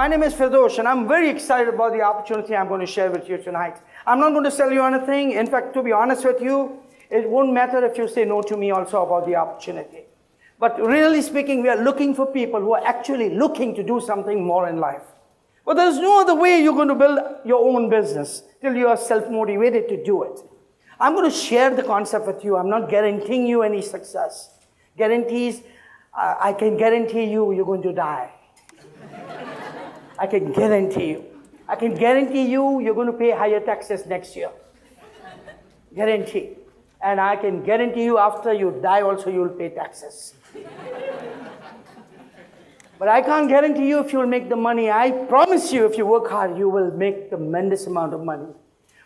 My name is Firdosh, and I'm very excited about the opportunity I'm going to share with you tonight. I'm not going to sell you anything. In fact, to be honest with you, it won't matter if you say no to me also about the opportunity. But really speaking, we are looking for people who are actually looking to do something more in life. But there's no other way you're going to build your own business till you are self-motivated to do it. I'm going to share the concept with you. I'm not guaranteeing you any success. Guarantees, I can guarantee you, you're going to die. I can guarantee you. I can guarantee you, you're going to pay higher taxes next year. Guarantee. And I can guarantee you, after you die also, you'll pay taxes. But I can't guarantee you if you'll make the money. I promise you, if you work hard, you will make tremendous amount of money.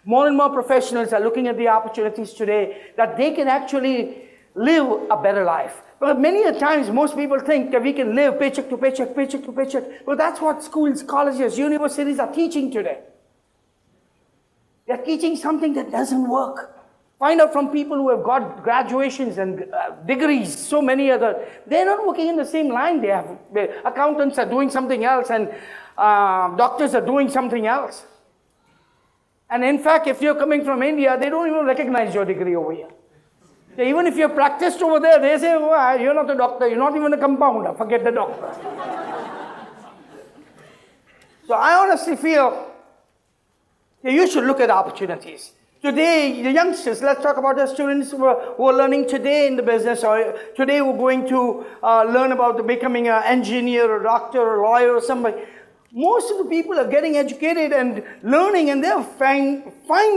More and more professionals are looking at the opportunities today that they can actually live a better life. But many a times, most people think that we can live paycheck to paycheck, paycheck to paycheck. Well, that's what schools, colleges, universities are teaching today. They're teaching something that doesn't work. Find out from people who have got graduations and degrees, so many other. They're not working in the same line. Accountants are doing something else, and doctors are doing something else. And in fact, if you're coming from India, they don't even recognize your degree over here. Even if you're practiced over there, they say, oh, you're not a doctor, you're not even a compounder, forget the doctor. So I honestly feel that you should look at opportunities. Today, the youngsters, let's talk about the students who are learning today in the business, or today we're going to learn about becoming an engineer, or doctor, or lawyer, or somebody. Most of the people are getting educated and learning, and they're fine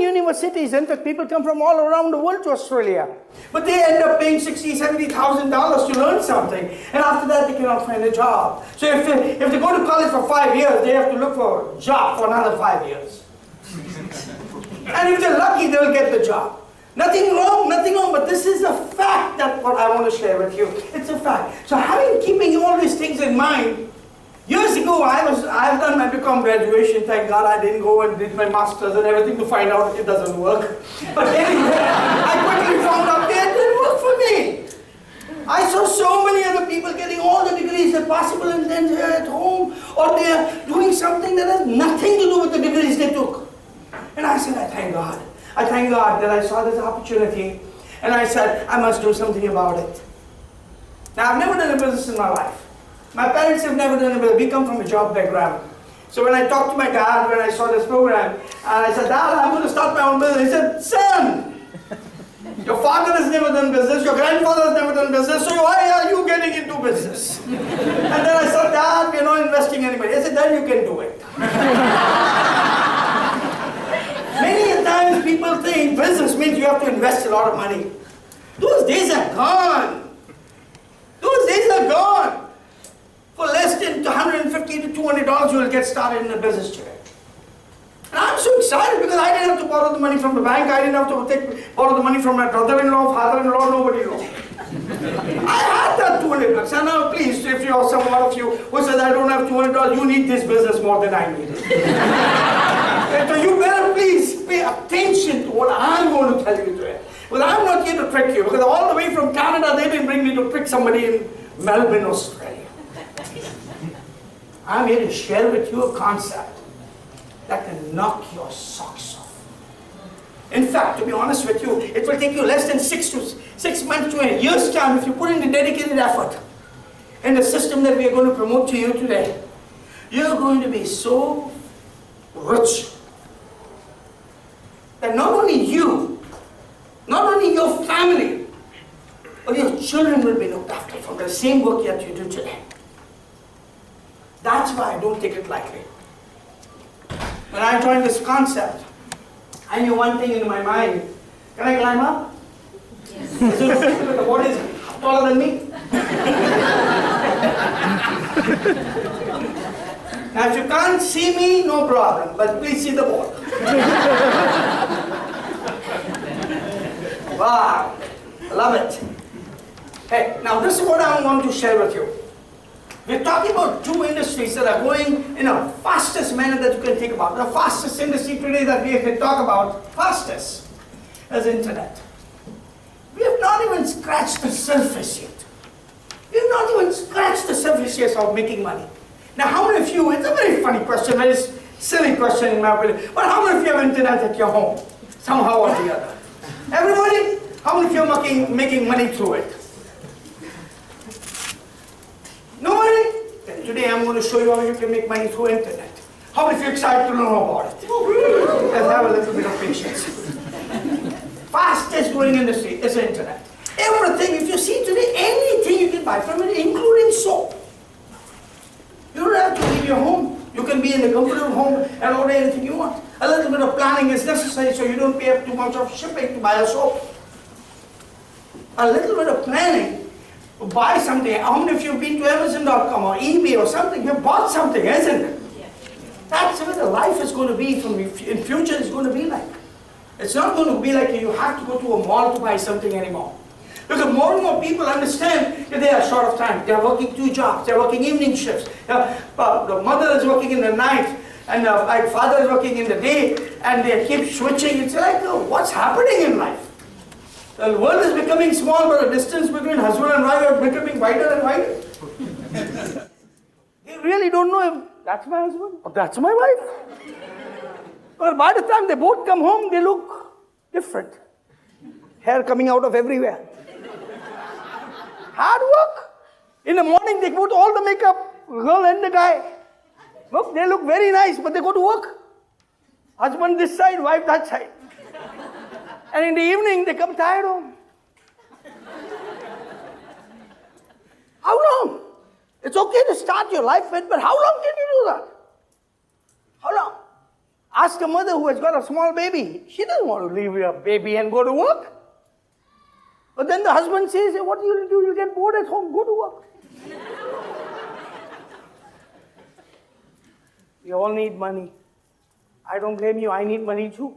universities. In fact, people come from all around the world to Australia. But they end up paying $60,000, $70,000 to learn something. And after that, they cannot find a job. So if they go to college for 5 years, they have to look for a job for another 5 years. And if they're lucky, they'll get the job. Nothing wrong, but this is a fact that what I want to share with you. It's a fact. So keeping all these things in mind, years ago, I've done my BCom graduation. Thank God I didn't go and did my master's and everything to find out it doesn't work. But anyway, I quickly found out that it didn't work for me. I saw so many other people getting all the degrees that possible, and then they're at home, or they're doing something that has nothing to do with the degrees they took. And I said, I thank God. I thank God that I saw this opportunity, and I said, I must do something about it. Now, I've never done a business in my life. My parents have never done a business. We come from a job background. So when I talked to my dad, when I saw this program, and I said, Dad, I'm going to start my own business. He said, son, your father has never done business, your grandfather has never done business, so why are you getting into business? And then I said, Dad, we're not investing anybody. I said, then you can do it. Many times people think business means you have to invest a lot of money. Those days are gone. Those days are gone. For less than $150 to $200, you will get started in the business today. And I'm so excited because I didn't have to borrow the money from the bank. I didn't have to borrow the money from my brother-in-law, father-in-law, nobody knows. I had that $200. And now please, if you are someone of you who says, I don't have $200, you need this business more than I need it. And so you better please pay attention to what I'm going to tell you today. Well, I'm not here to trick you, because all the way from Canada, they didn't bring me to trick somebody in Melbourne, Australia. I'm here to share with you a concept that can knock your socks off. In fact, to be honest with you, it will take you less than 6 months to a year's time if you put in the dedicated effort in the system that we are going to promote to you today. You're going to be so rich that not only you, not only your family, but your children will be looked after from the same work that you do today. That's why I don't take it lightly. When I joined this concept, I knew one thing in my mind. Can I climb up? Yes. The board is taller than me. Now, if you can't see me, no problem, but please see the board. Wow, love it. Hey, now this is what I want to share with you. We're talking about two industries that are going in a fastest manner that you can think about. The fastest industry today that we can talk about, fastest, is internet. We have not even scratched the surface yet. We have not even scratched the surface yet of making money. Now, how many of you, it's a very funny question, very silly question in my opinion, but how many of you have internet at your home? Somehow or the other. Everybody? How many of you are making money through it? Nobody? Then today I'm going to show you how you can make money through internet. How many of you are excited to know about it? Let's have a little bit of patience. Fastest growing industry is the internet. Everything, if you see today, anything you can buy from it, including soap. You don't have to leave your home. You can be in the comfort of home and order anything you want. A little bit of planning is necessary so you don't pay up too much of shipping to buy a soap. A little bit of planning to buy something. How many of you have been to Amazon.com or eBay or something? You have bought something, isn't it? That's what the life is going to be in future. It's going to be like. It's not going to be like you have to go to a mall to buy something anymore. Because more and more people understand that they are short of time. They are working 2 jobs. They are working evening shifts. The mother is working in the night, and the father is working in the day, and they keep switching. It's like, what's happening in life? The world is becoming small, but the distance between husband and wife are becoming wider and wider. They really don't know if that's my husband or that's my wife. Well, by the time they both come home, they look different. Hair coming out of everywhere. Hard work. In the morning, they put all the makeup, girl and the guy. Look, they look very nice, but they go to work. Husband this side, wife that side. And in the evening, they come tired home. How long? It's okay to start your life with, but how long can you do that? How long? Ask a mother who has got a small baby. She doesn't want to leave her baby and go to work. But then the husband says, hey, what do you do? You'll get bored at home. Go to work. We all need money. I don't blame you. I need money too.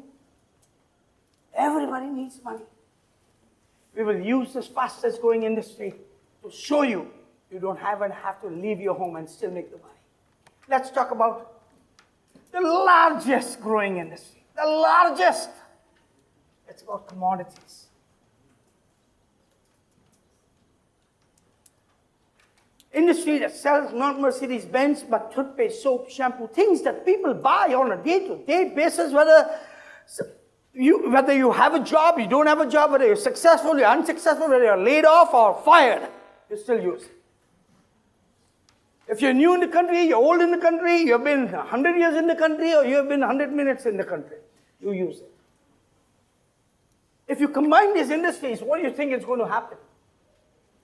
Everybody needs money. We will use this fastest growing industry to show you don't have to leave your home and still make the money. Let's talk about the largest growing industry. The largest. It's about commodities. Industry that sells not Mercedes-Benz, but toothpaste, soap, shampoo, things that people buy on a day-to-day basis, whether you have a job, you don't have a job, whether you're successful, you're unsuccessful, whether you're laid off or fired, you still use it. If you're new in the country, you're old in the country, you've been 100 years in the country, or you've been 100 minutes in the country, you use it. If you combine these industries, what do you think is going to happen?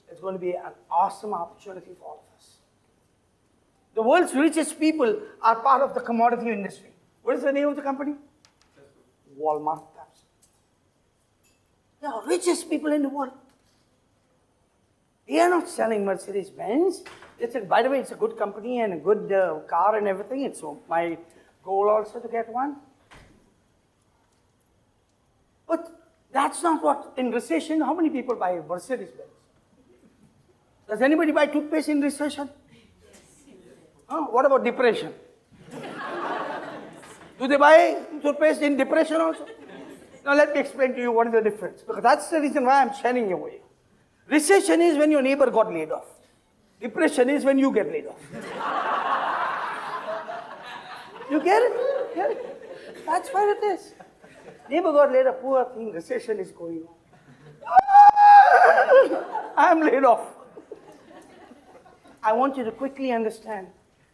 It's going to be an awesome opportunity for all of us. The world's richest people are part of the commodity industry. What is the name of the company? Walmart. They are the richest people in the world. They are not selling Mercedes-Benz. By the way, it's a good company and a good car and everything. It's my goal also to get one. But that's not what, in recession, how many people buy Mercedes-Benz? Does anybody buy toothpaste in recession? What about depression? Do they buy toothpaste in depression also? Now let me explain to you what is the difference. Because that's the reason why I'm sharing you with you. Recession is when your neighbor got laid off. Depression is when you get laid off. You get it? Get it? That's what it is. Neighbor got laid off, poor thing, recession is going on. I'm laid off. I want you to quickly understand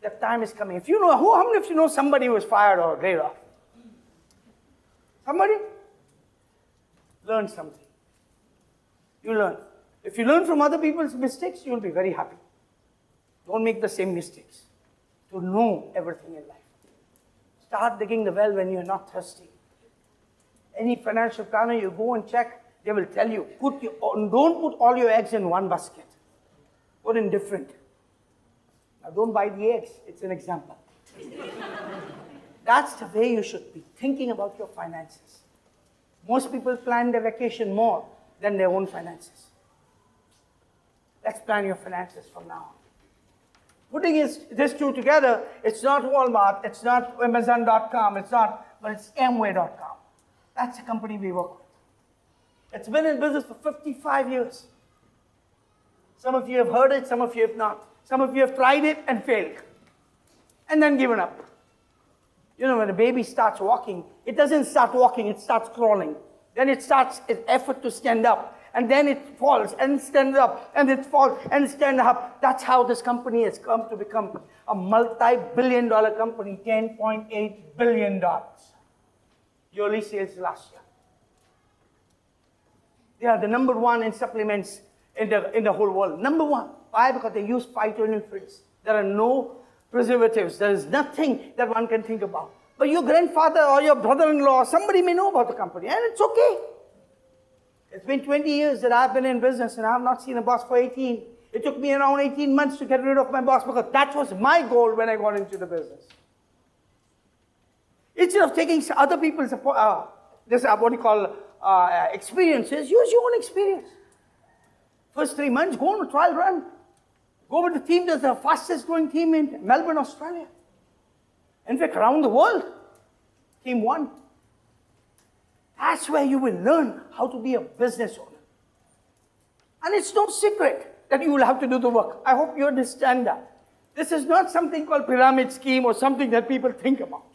that time is coming. If you know, how many of you know somebody who was fired or laid off? Somebody? Learn something. You learn. If you learn from other people's mistakes, you'll be very happy. Don't make the same mistakes. To know everything in life. Start digging the well when you're not thirsty. Any financial planner, you go and check, they will tell you, don't put all your eggs in one basket. Put in different. Now don't buy the eggs, it's an example. That's the way you should be thinking about your finances. Most people plan their vacation more than their own finances. Let's plan your finances from now on. Putting this two together, it's not Walmart, it's not Amazon.com, but it's Amway.com. That's the company we work with. It's been in business for 55 years. Some of you have heard it, some of you have not. Some of you have tried it and failed. and then given up. You know, when a baby starts walking, it doesn't start walking, it starts crawling. Then it starts its effort to stand up, and then it falls and stands up, and it falls and stands up. That's how this company has come to become a multi-billion-dollar company, $10.8 billion yearly sales last year. They are the number one in supplements in the whole world. Number one. Why? Because they use phytonutrients. There are no preservatives. There is nothing that one can think about. But your grandfather or your brother-in-law, somebody may know about the company, and it's okay. It's been 20 years that I've been in business, and I have not seen a boss for 18. It took me around 18 months to get rid of my boss, because that was my goal when I got into the business. Instead of taking other people's experiences, use your own experience. First 3 months, go on a trial run. Go with the team that's the fastest growing team in Melbourne, Australia. In fact, around the world, team 1. That's where you will learn how to be a business owner. And it's no secret that you will have to do the work. I hope you understand that. This is not something called pyramid scheme or something that people think about.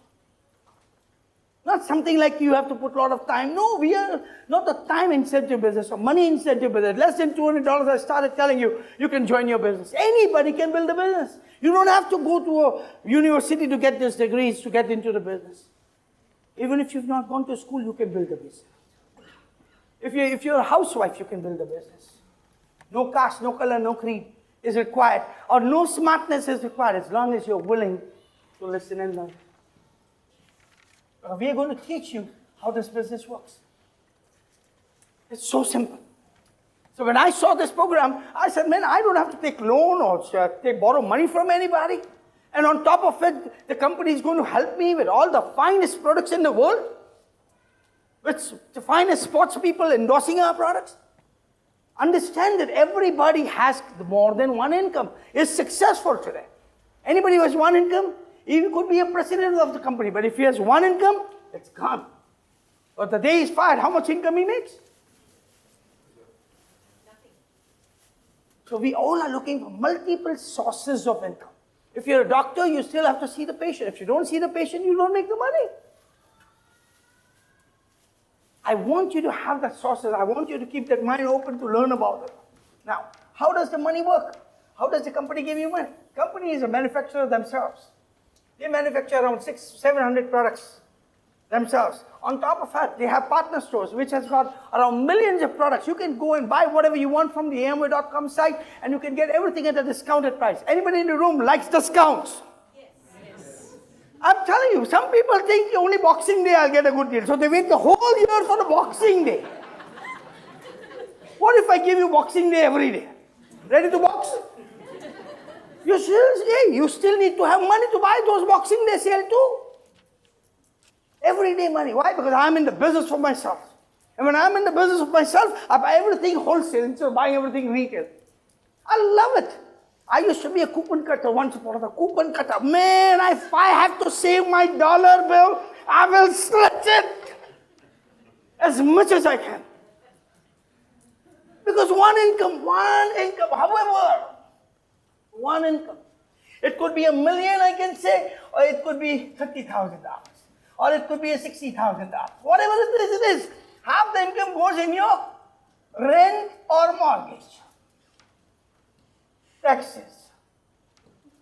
Not something like you have to put a lot of time. No, we are not a time incentive business or money incentive business. Less than $200, I started telling you, you can join your business. Anybody can build a business. You don't have to go to a university to get these degrees to get into the business. Even if you've not gone to school, you can build a business. If you're a housewife, you can build a business. No caste, no color, no creed is required, or no smartness is required, as long as you're willing to listen and learn. We are going to teach you how this business works. It's so simple. So when I saw this program, I said, man, I don't have to take loan or borrow money from anybody. And on top of it, the company is going to help me with all the finest products in the world. With the finest sports people endorsing our products. Understand that everybody has more than one income, is successful today. Anybody who has one income, he could be a president of the company, but if he has one income, it's gone. But the day he's fired, how much income he makes? Nothing. So we all are looking for multiple sources of income. If you're a doctor, you still have to see the patient. If you don't see the patient, you don't make the money. I want you to have the sources. I want you to keep that mind open to learn about it. Now, how does the money work? How does the company give you money? Company is a manufacturer themselves. They manufacture around 600-700 products themselves. On top of that, they have partner stores, which has got around millions of products. You can go and buy whatever you want from the Amway.com site, and you can get everything at a discounted price. Anybody in the room likes discounts? Yes. I'm telling you, some people think only Boxing Day I'll get a good deal. So they wait the whole year for the Boxing Day. What if I give you Boxing Day every day? Ready to box? You still need to have money to buy those Boxing Day sale too. Everyday money. Why? Because I'm in the business for myself. And when I'm in the business of myself, I buy everything wholesale instead of buying everything retail. I love it. I used to be a coupon cutter once upon a time. Coupon cutter. Man, if I have to save my dollar bill, I will stretch it as much as I can. Because one income, however, one income. It could be $1 million, I can say, or it could be $30,000. Or it could be $60,000. Whatever it is. Half the income goes in your rent or mortgage, taxes,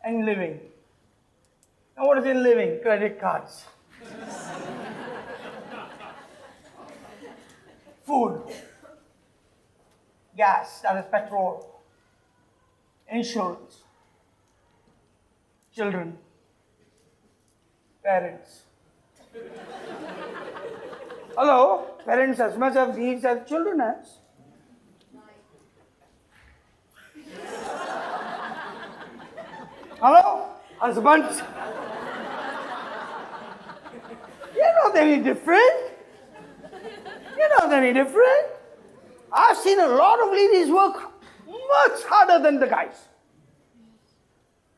and living. Now what is in living? Credit cards. Food. Gas, that is petrol. Insurance. Children. Parents. Hello? Parents as much of needs as children has. Hello? Husbands? You're not any different. You're not any different. I've seen a lot of ladies work much harder than the guys.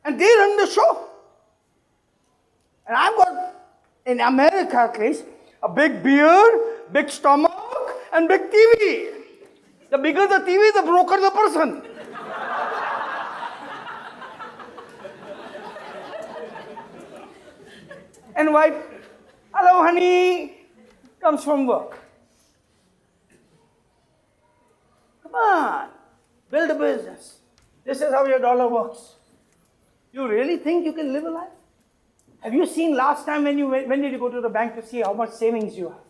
And they run the show. And I've got, in America at least, a big beard, big stomach, and big TV. The bigger the TV, the broker the person. And wife, hello honey, comes from work. Come on, build a business. This is how your dollar works. You really think you can live a life? Have you seen last time when did you go to the bank to see how much savings you have?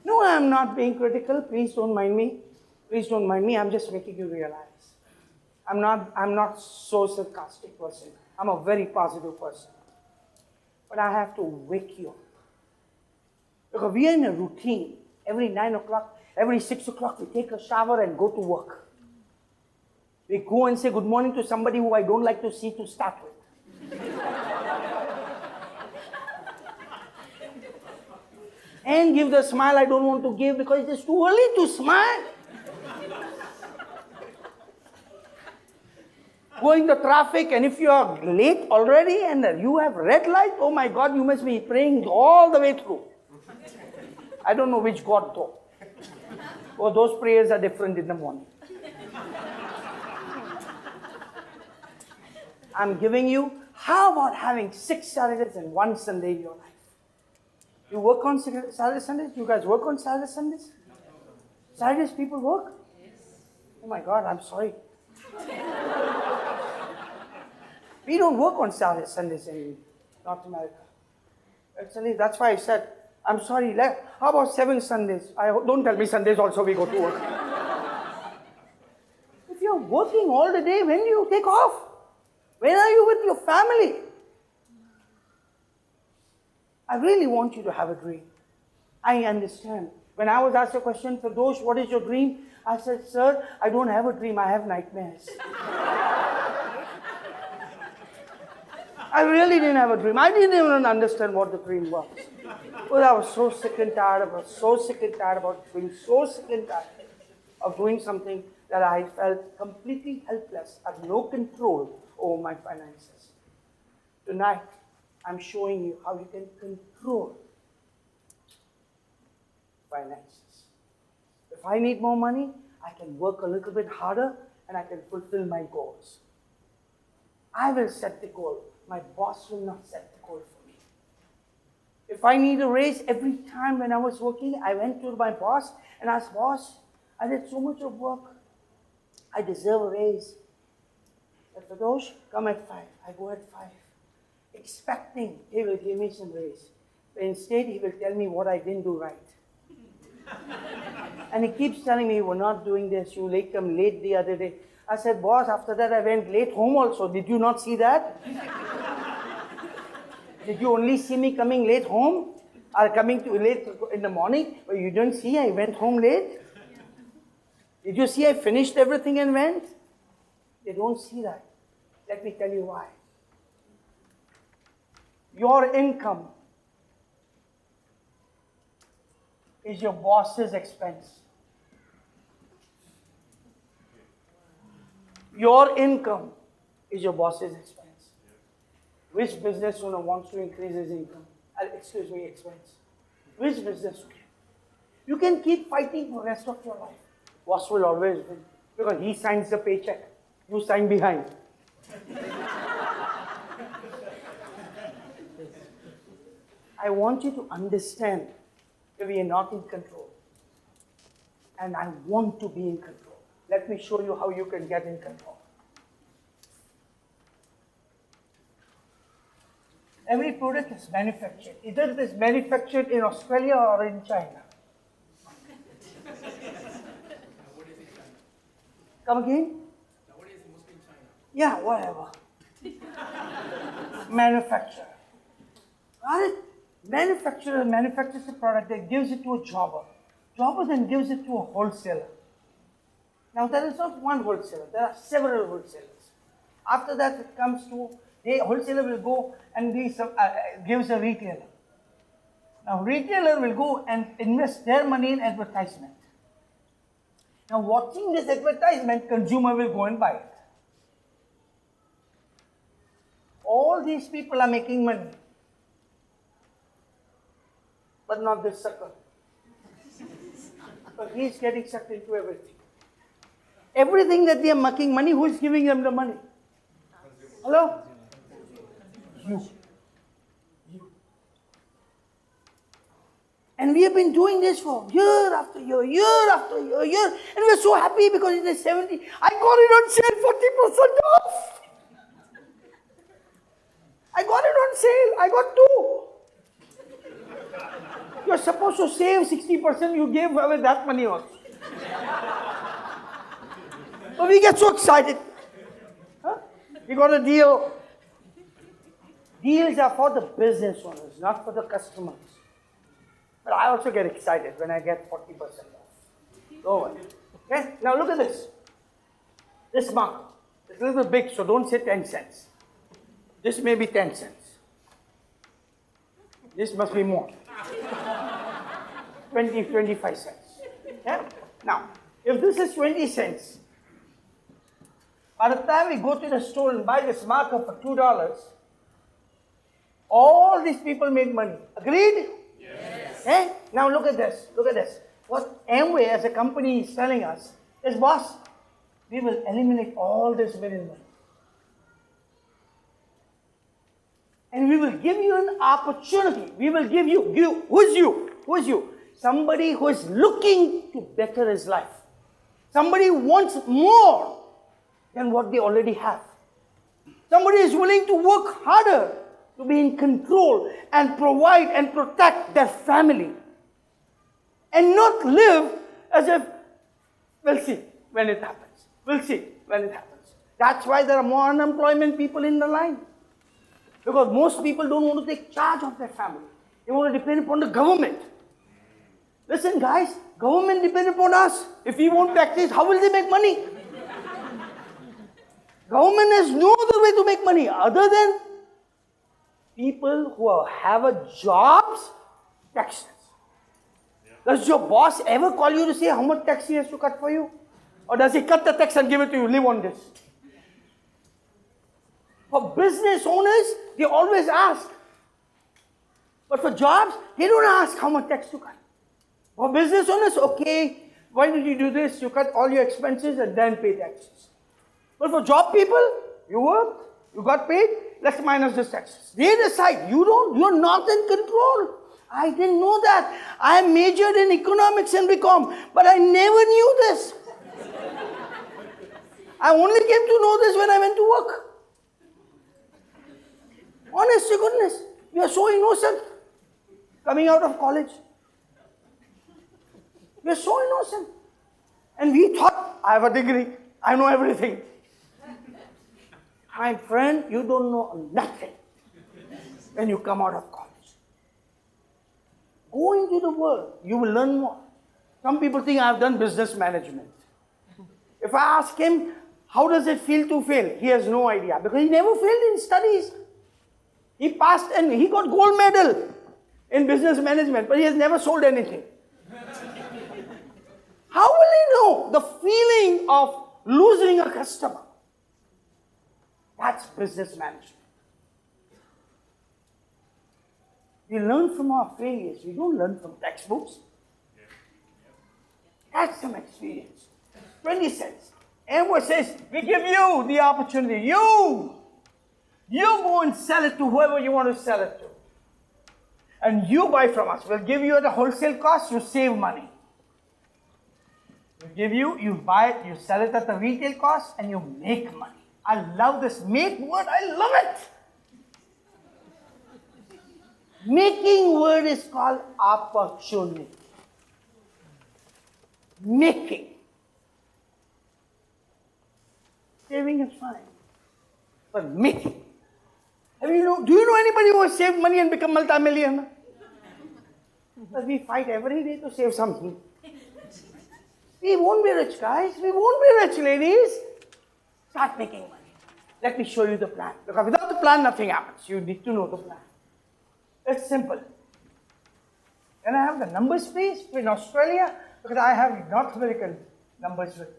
No, I'm not being critical. Please don't mind me. Please don't mind me. I'm just making you realize. I'm not so sarcastic person. I'm a very positive person. But I have to wake you up. Because we are in a routine. Every 9 o'clock, every 6 o'clock, we take a shower and go to work. We go and say good morning to somebody who I don't like to see to start with. And give the smile I don't want to give because it is too early to smile. Going the traffic, and if you are late already and you have red light, oh my God, you must be praying all the way through. I don't know which God though. Oh, those prayers are different in the morning. I'm giving you, how about having 6 Saturdays and 1 Sunday in your life? You work on Saturday, Sundays? You guys work on Saturday, Sundays? Saturdays people work? Yes. Oh my God, I'm sorry. We don't work on Saturday, Sundays in North America. Actually, that's why I said, I'm sorry, how about 7 Sundays? Don't tell me Sundays also we go to work. If you're working all the day, when do you take off? When are you with your family? I really want you to have a dream. I understand. When I was asked a question, Firdosh, what is your dream? I said, sir, I don't have a dream, I have nightmares. I really didn't have a dream. I didn't even understand what the dream was. But I was so sick and tired of it, so sick and tired about being so sick and tired of doing something that I felt completely helpless, had no control over my finances. Tonight, I'm showing you how you can control finances. If I need more money, I can work a little bit harder and I can fulfill my goals. I will set the goal. My boss will not set the goal for me. If I need a raise, every time when I was working, I went to my boss and asked, boss, I did so much of work. I deserve a raise. But Firdosh, come at 5. I go at 5. Expecting he will give me some raise. But instead, he will tell me what I didn't do right. And he keeps telling me, you were not doing this, you come late the other day. I said, boss, after that I went late home also. Did you not see that? Did you only see me coming late home? Or coming to late in the morning? But you didn't see I went home late? Did you see I finished everything and went? They don't see that. Let me tell you why. Your income is your boss's expense. Your income is your boss's expense. Which business owner wants to increase his income? Expense. Which business owner? You can keep fighting for the rest of your life. Boss will always win because he signs the paycheck. You sign behind. I want you to understand that we are not in control. And I want to be in control. Let me show you how you can get in control. Every product is manufactured. Either it is manufactured in Australia or in China. Come again? Nowadays, mostly in China. Yeah, whatever. Manufacturer. Manufacturer manufactures a product that gives it to a jobber. Jobber then gives it to a wholesaler. Now there is not one wholesaler, there are several wholesalers. After that it comes to, the wholesaler will go and gives a retailer. Now retailer will go and invest their money in advertisement. Now watching this advertisement, consumer will go and buy it. All these people are making money. But not this sucker. But he is getting sucked into everything. Everything that they are making money, who is giving them the money? Hello? You. And we have been doing this for year after year, year after year, and we're so happy because it is 70. I got it on sale, 40% off. I got it on sale. I got 2. You're supposed to save 60%. You gave away that money also. So we get so excited. Huh? We got a deal. Deals are for the business owners, not for the customers. But I also get excited when I get 40% off. Go on. Okay? Now look at this. This mark. It's a little big, so don't say 10 cents. This may be 10 cents. This must be more. 20, 25 cents. Okay? Now, if this is 20 cents, by the time we go to the store and buy this marker for $2, all these people make money. Agreed? Yes. Okay? Now look at this. Look at this. What Amway as a company is telling us is, boss, we will eliminate all this middleman. And we will give you an opportunity. We will give you. Who is you? Who is you? Somebody who is looking to better his life. Somebody who wants more than what they already have. Somebody is willing to work harder to be in control and provide and protect their family. And not live as if, we'll see when it happens. We'll see when it happens. That's why there are more unemployment people in the line. Because most people don't want to take charge of their family. They want to depend upon the government. Listen guys, government depends upon us. If we won't practice, how will they make money? Government has no other way to make money other than people who have a jobs, taxes. Does your boss ever call you to say how much tax he has to cut for you? Or does he cut the tax and give it to you, live on this? For business owners, they always ask. But for jobs, they don't ask how much tax to cut. For business owners, okay, why did you do this? You cut all your expenses and then pay taxes. But for job people, you worked, you got paid, let's minus the taxes. They decide, you're not in control. I didn't know that. I majored in economics and BCom, but I never knew this. I only came to know this when I went to work. Honest to goodness, we are so innocent coming out of college. We are so innocent. And we thought, I have a degree, I know everything. My friend, you don't know nothing when you come out of college. Go into the world, you will learn more. Some people think I have done business management. If I ask him, how does it feel to fail? He has no idea because he never failed in studies. He passed and he got gold medal in business management, but he has never sold anything. How will he know the feeling of losing a customer? That's business management. We learn from our failures. We don't learn from textbooks. That's some experience. 20 cents. Amway says, we give you the opportunity. You go and sell it to whoever you want to sell it to. And you buy from us. We'll give you at a wholesale cost, you save money. We'll give you buy it, you sell it at the retail cost, and you make money. I love this make word, I love it. Making word is called opportunity. Making. Saving is fine. But making. Do you know anybody who has saved money and become multi-millionaire? Because we fight every day to save something. We won't be rich, guys. We won't be rich, ladies. Start making money. Let me show you the plan. Because without the plan, nothing happens. You need to know the plan. It's simple. Can I have the numbers, please, in Australia? Because I have North American numbers with me.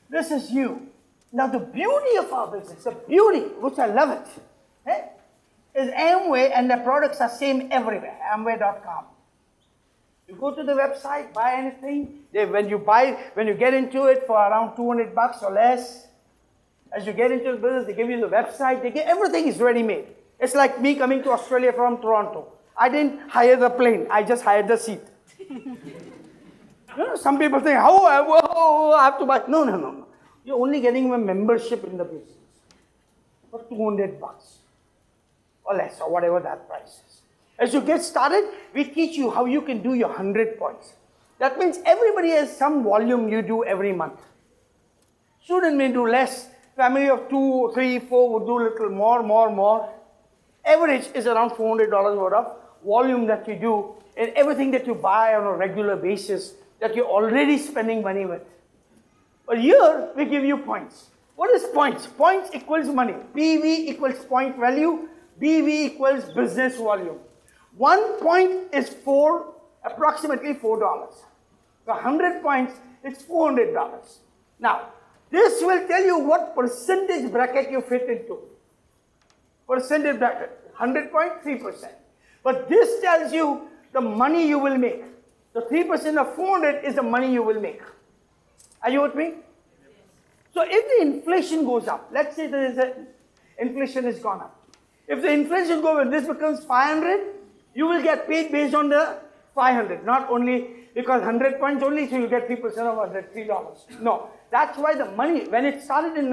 This is you. Now, the beauty of our business, the beauty, which I love it, is Amway and the products are same everywhere. Amway.com. You go to the website, buy anything. When you get into it for around $200 or less, as you get into the business, they give you the website. Everything is ready-made. It's like me coming to Australia from Toronto. I didn't hire the plane, I just hired the seat. Some people think, I have to buy. No. You're only getting a membership in the business for $200 or less, or whatever that price is. As you get started, we teach you how you can do your 100 points. That means everybody has some volume you do every month. Student may do less. Family of 2, 3, 4 would do a little more. Average is around $400 worth of volume that you do in everything that you buy on a regular basis that you're already spending money with. But here, we give you points. What is points? Points equals money. PV equals point value. BV equals business volume. 1 point is approximately $4. So 100 points is $400. Now, this will tell you what percentage bracket you fit into. Percentage bracket, 100 point, 3%. But this tells you the money you will make. The 3% of 400 is the money you will make. Are you with me? So if the inflation goes up, let's say there is inflation has gone up. If the inflation goes up, this becomes 500, you will get paid based on the 500, not only because 100 points only, so you get 3% of 100, $3. No, that's why the money, when it started in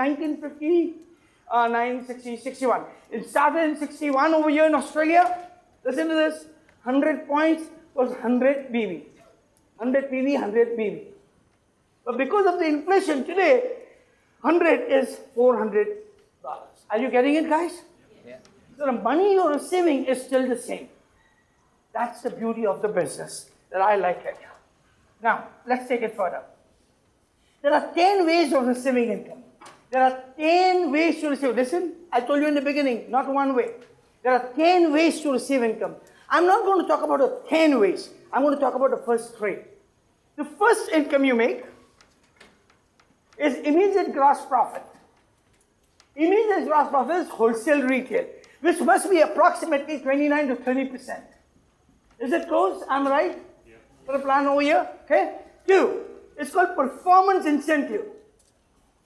61, it started in 61 over here in Australia. Listen to this, 100 points was 100 BV. 100 PV, 100 BV. But because of the inflation today, 100 is $400. Are you getting it, guys? Yeah. So the money you're receiving is still the same. That's the beauty of the business that I like it. Now, let's take it further. There are 10 ways of receiving income. There are 10 ways to receive. Listen, I told you in the beginning, not one way. There are 10 ways to receive income. I'm not going to talk about the 10 ways. I'm going to talk about the first 3. The first income you make is immediate gross profit. Immediate gross profit is wholesale retail, which must be approximately 29 to 30%. Is it close? I'm right? Yeah. For the plan over here? Okay. 2, it's called performance incentive.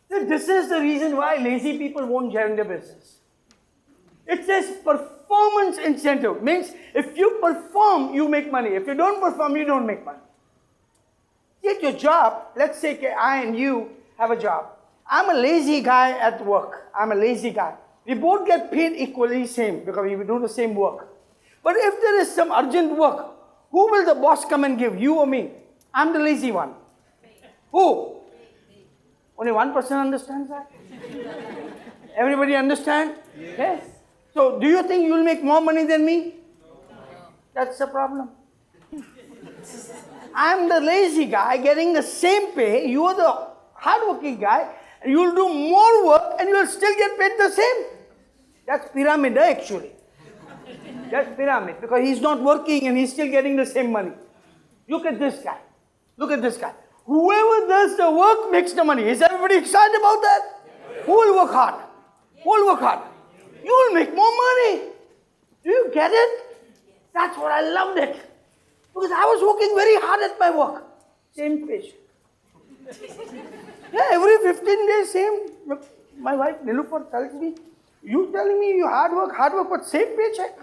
So this is the reason why lazy people won't join the business. It says performance incentive. Means if you perform, you make money. If you don't perform, you don't make money. Take your job. Let's say I and you have a job. I'm a lazy guy at work. I'm a lazy guy. We both get paid equally same because we do the same work. But if there is some urgent work, who will the boss come and give, you or me? I'm the lazy one. Who? Only 1% understands that? Everybody understand? Yes. So do you think you will make more money than me? No. That's the problem. I'm the lazy guy getting the same pay. You are the hardworking guy. And you will do more work and you will still get paid the same. That's pyramid actually. That's pyramid because he's not working and he's still getting the same money. Look at this guy. Look at this guy. Whoever does the work makes the money. Is everybody excited about that? Yes. Who will work hard? Who will work hard? You will make more money. Do you get it? That's what I loved it. Because I was working very hard at my work. Same page. Yeah, every 15 days, same. My wife, Nilofer, tells me, you telling me you hard work, but same paycheck?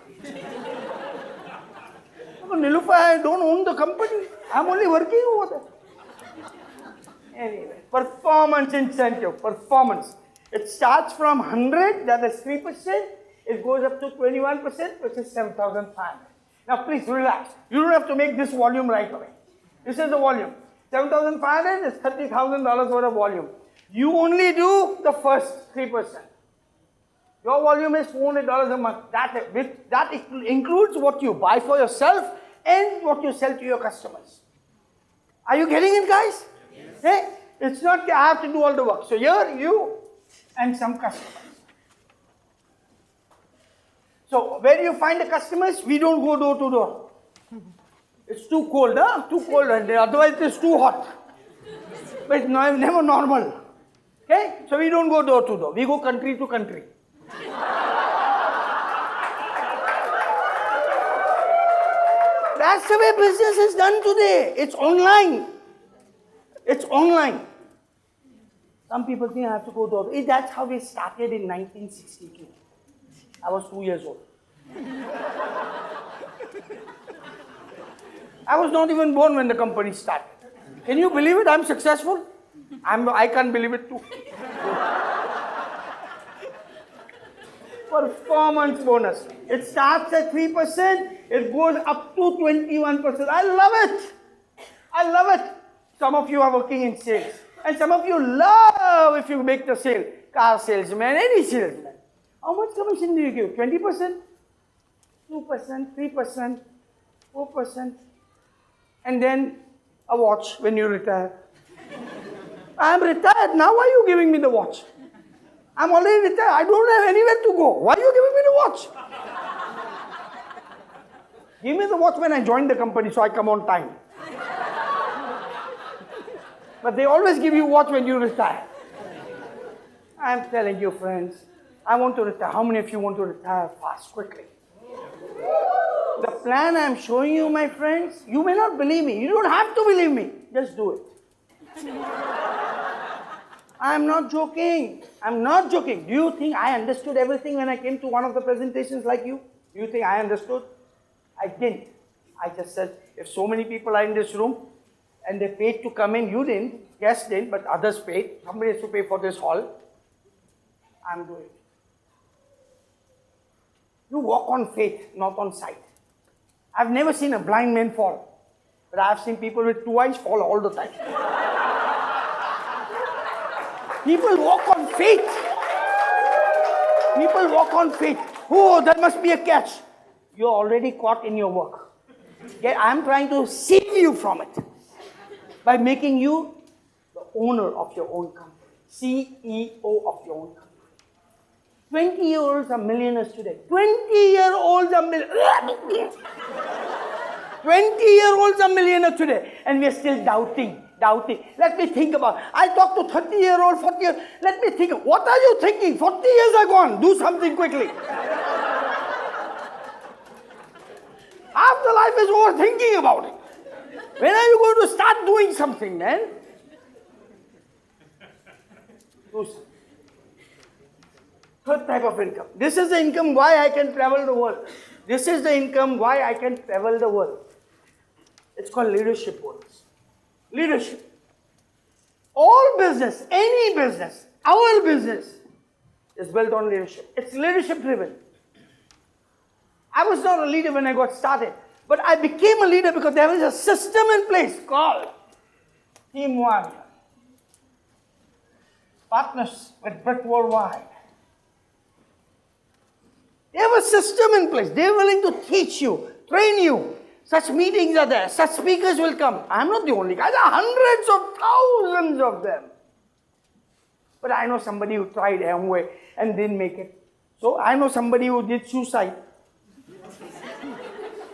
Nilofer, I don't own the company. I'm only working over there. Anyway, performance incentive, performance. It starts from 100, that is 3%. It goes up to 21%, which is 7,500. Now please relax. You don't have to make this volume right away. This is the volume. 7,500 is $30,000 worth of volume. You only do the first 3%. Your volume is $400 a month. That includes what you buy for yourself and what you sell to your customers. Are you getting it, guys? Yes. Hey, it's not I have to do all the work. So here, you and some customers. So where do you find the customers? We don't go door to door. It's too cold, huh? Too cold, and otherwise it's too hot. But it's never normal. Okay? So we don't go door to door. We go country to country. That's the way business is done today. It's online. It's online. Some people think I have to go door. That's how we started in 1962. I was 2 years old. I was not even born when the company started. Can you believe it? I'm successful. I can't believe it too. Performance bonus. It starts at 3%. It goes up to 21%. I love it. I love it. Some of you are working in sales. And some of you love if you make the sale. Car salesman, any salesman. How much commission do you give? 20%? 2%, 3%, 4%. And then a watch when you retire. I'm retired. Now why are you giving me the watch? I'm already retired. I don't have anywhere to go. Why are you giving me the watch? Give me the watch when I join the company so I come on time. But they always give you watch when you retire. I'm telling you, friends, I want to retire. How many of you want to retire fast, quickly? The plan I'm showing you, my friends, you may not believe me. You don't have to believe me. Just do it. I'm not joking. I'm not joking. Do you think I understood everything when I came to one of the presentations like you? Do you think I understood? I didn't. I just said, if so many people are in this room and they paid to come in, you didn't, guests didn't, but others paid. Somebody has to pay for this hall. I'm doing it. You walk on faith, not on sight. I've never seen a blind man fall, but I've seen people with 2 eyes fall all the time. People walk on faith. People walk on faith. Oh, there must be a catch. You're already caught in your work. I'm trying to save you from it by making you the owner of your own company, CEO of your own company. 20-year-olds are millionaires today. 20-year-olds are millionaires. 20-year-olds are millionaires today. And we are still doubting. Let me think about it. I talk to 30-year-old, 40-year-old. Let me think. What are you thinking? 40 years are gone. Do something quickly. Half the life is overthinking about it. When are you going to start doing something, man? Do something. Third type of income. This is the income why I can travel the world. This is the income why I can travel the world. It's called leadership bonus. Leadership. All business, any business, our business is built on leadership. It's leadership driven. I was not a leader when I got started, but I became a leader because there was a system in place called Team One. Partners with Brick Worldwide. They have a system in place. They're willing to teach you, train you. Such meetings are there. Such speakers will come. I'm not the only guy. There are hundreds of thousands of them. But I know somebody who tried Amway and didn't make it. So I know somebody who did suicide.